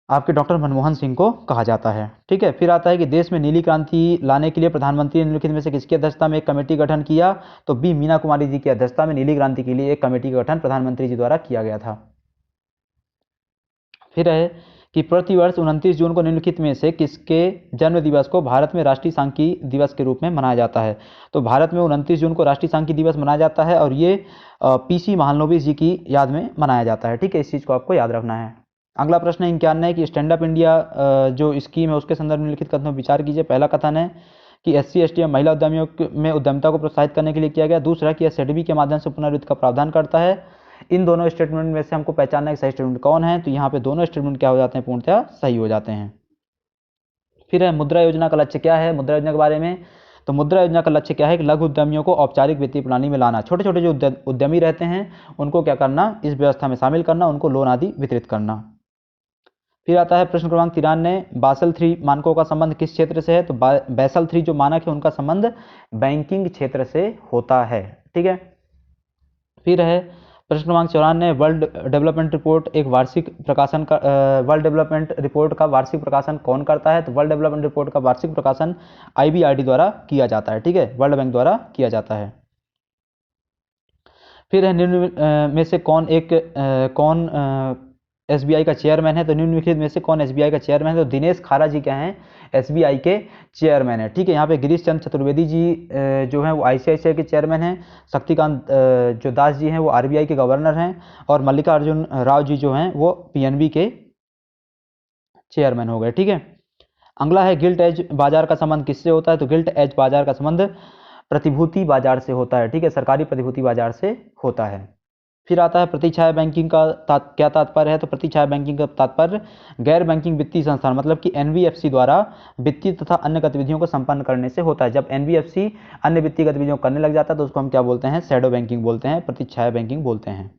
आपके डॉक्टर मनमोहन सिंह को कहा जाता है। ठीक है, फिर आता है कि देश में नीली क्रांति लाने के लिए प्रधानमंत्री ने निम्नलिखित में से किसकी अध्यक्षता में एक कमेटी का गठन किया? तो बी मीना कुमारी जी की अध्यक्षता में नीली क्रांति के लिए एक कमेटी का गठन प्रधानमंत्री जी द्वारा किया गया था। फिर है कि प्रतिवर्ष 29 जून को निम्नलिखित में से किसके जन्म दिवस को भारत में राष्ट्रीय सांख्यिकी दिवस के रूप में मनाया जाता है? तो भारत में 29 जून को राष्ट्रीय सांख्यिकी दिवस मनाया जाता है और ये PC महालनोबिस जी की याद में मनाया जाता है। ठीक है, इस चीज़ को आपको याद रखना है। अगला प्रश्न 51 है कि स्टैंड अप इंडिया जो स्कीम है उसके संदर्भ में निम्नलिखित कथनों पर विचार कीजिए। पहला कथन है कि SC ST महिला उद्यमियों में उद्यमिता को प्रोत्साहित करने के लिए किया गया। दूसरा कि SEDB के माध्यम से पुनर्वित्त का प्रावधान करता है। इन दोनों स्टेटमेंट में से हमको पहचानना है कि सही स्टेटमेंट कौन है? तो यहाँ पे दोनों स्टेटमेंट क्या हो जाते हैं? पूर्णतः सही हो जाते हैं। फिर है मुद्रा योजना का लक्ष्य क्या है? मुद्रा योजना के बारे में, तो मुद्रा योजना का लक्ष्य क्या है कि लघु उद्यमियों को औपचारिक वित्तीय प्रणाली में लाना, छोटे छोटे जो उद्यमी रहते हैं उनको क्या करना? इस व्यवस्था में शामिल करना, उनको लोन आदि वितरित करना। फिर आता है प्रश्न क्रमांक 93, बासल 3 मानकों का संबंध किस क्षेत्र से है? तो बैसल 3 जो मानक है उनका संबंध बैंकिंग क्षेत्र से होता है। ठीक है, फिर है प्रश्न क्रमांक 94, वर्ल्ड डेवलपमेंट रिपोर्ट एक वार्षिक प्रकाशन का वर्ल्ड डेवलपमेंट रिपोर्ट का वार्षिक प्रकाशन कौन करता है? तो वर्ल्ड डेवलपमेंट रिपोर्ट का वार्षिक प्रकाशन IBRD द्वारा किया जाता है। ठीक है, वर्ल्ड बैंक द्वारा किया जाता है। फिर है निम्न में से कौन SBI का चेयरमैन है? तो निम्नलिखित में से कौन SBI का चेयरमैन है? तो दिनेश खारा जी क्या हैं? SBI के चेयरमैन है। ठीक है, यहाँ पे गिरीश चंद्र चतुर्वेदी जी जो हैं वो ICICI के चेयरमैन हैं। शक्तिकांत जो दास जी हैं वो RBI के गवर्नर हैं और मल्लिकार्जुन राव जी जो हैं वो PNB के चेयरमैन हो गए। ठीक है, अगला है गिल्ट एज बाजार का संबंध किससे होता है? तो गिल्ट एज बाजार का संबंध प्रतिभूति बाजार से होता है। ठीक है, सरकारी प्रतिभूति बाजार से होता है। फिर आता है प्रतिछाया बैंकिंग का क्या तात्पर्य है? तो प्रतिछाया बैंकिंग का तात्पर्य गैर बैंकिंग वित्तीय संस्थान, मतलब कि एनबीएफसी द्वारा वित्तीय तथा अन्य गतिविधियों को संपन्न करने से होता है। जब एनबीएफसी अन्य वित्तीय गतिविधियों को करने लग जाता है तो उसको हम क्या बोलते हैं? शैडो बैंकिंग बोलते हैं, प्रतिछाया बैंकिंग बोलते हैं।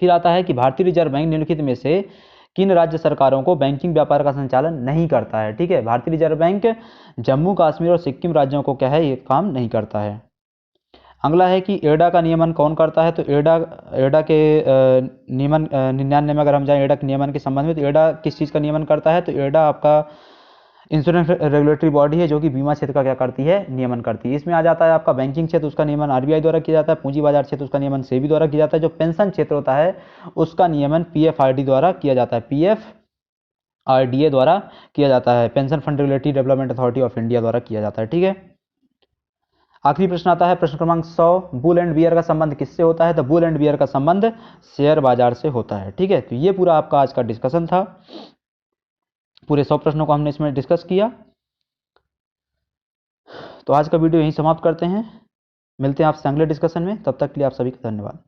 फिर आता है कि भारतीय रिजर्व बैंक निम्नलिखित में से किन राज्य सरकारों को बैंकिंग व्यापार का संचालन नहीं करता है? ठीक है, भारतीय रिजर्व बैंक जम्मू कश्मीर और सिक्किम राज्यों को क्या है, ये काम नहीं करता है। अगला है कि एडा का नियमन कौन करता है? तो एडा के नियमन 99 में अगर हम जाएं एडा के नियमन के संबंध में, तो एडा किस चीज़ का नियमन करता है? तो एडा आपका इंश्योरेंस रेगुलेटरी बॉडी है जो कि बीमा क्षेत्र का क्या करती है? नियमन करती है। इसमें आ जाता है आपका बैंकिंग क्षेत्र, उसका नियमन आरबीआई द्वारा किया जाता है। पूंजी बाजार क्षेत्र, उसका नियमन सेबी द्वारा किया जाता है। जो पेंशन क्षेत्र होता है उसका नियमन पीएफआरडी द्वारा किया जाता है, पीएफआरडीए द्वारा किया जाता है, pension fund regulatory development authority of India द्वारा किया जाता है। ठीक है, आखिरी प्रश्न आता है प्रश्न क्रमांक 100, बुल एंड बियर का संबंध किससे होता है? तो बुल एंड बियर का संबंध शेयर बाजार से होता है। ठीक है, तो ये पूरा आपका आज का डिस्कशन था। पूरे 100 प्रश्नों को हमने इसमें डिस्कस किया। तो आज का वीडियो यहीं समाप्त करते हैं, मिलते हैं आपसे अगले डिस्कशन में, तब तक के लिए आप सभी का धन्यवाद।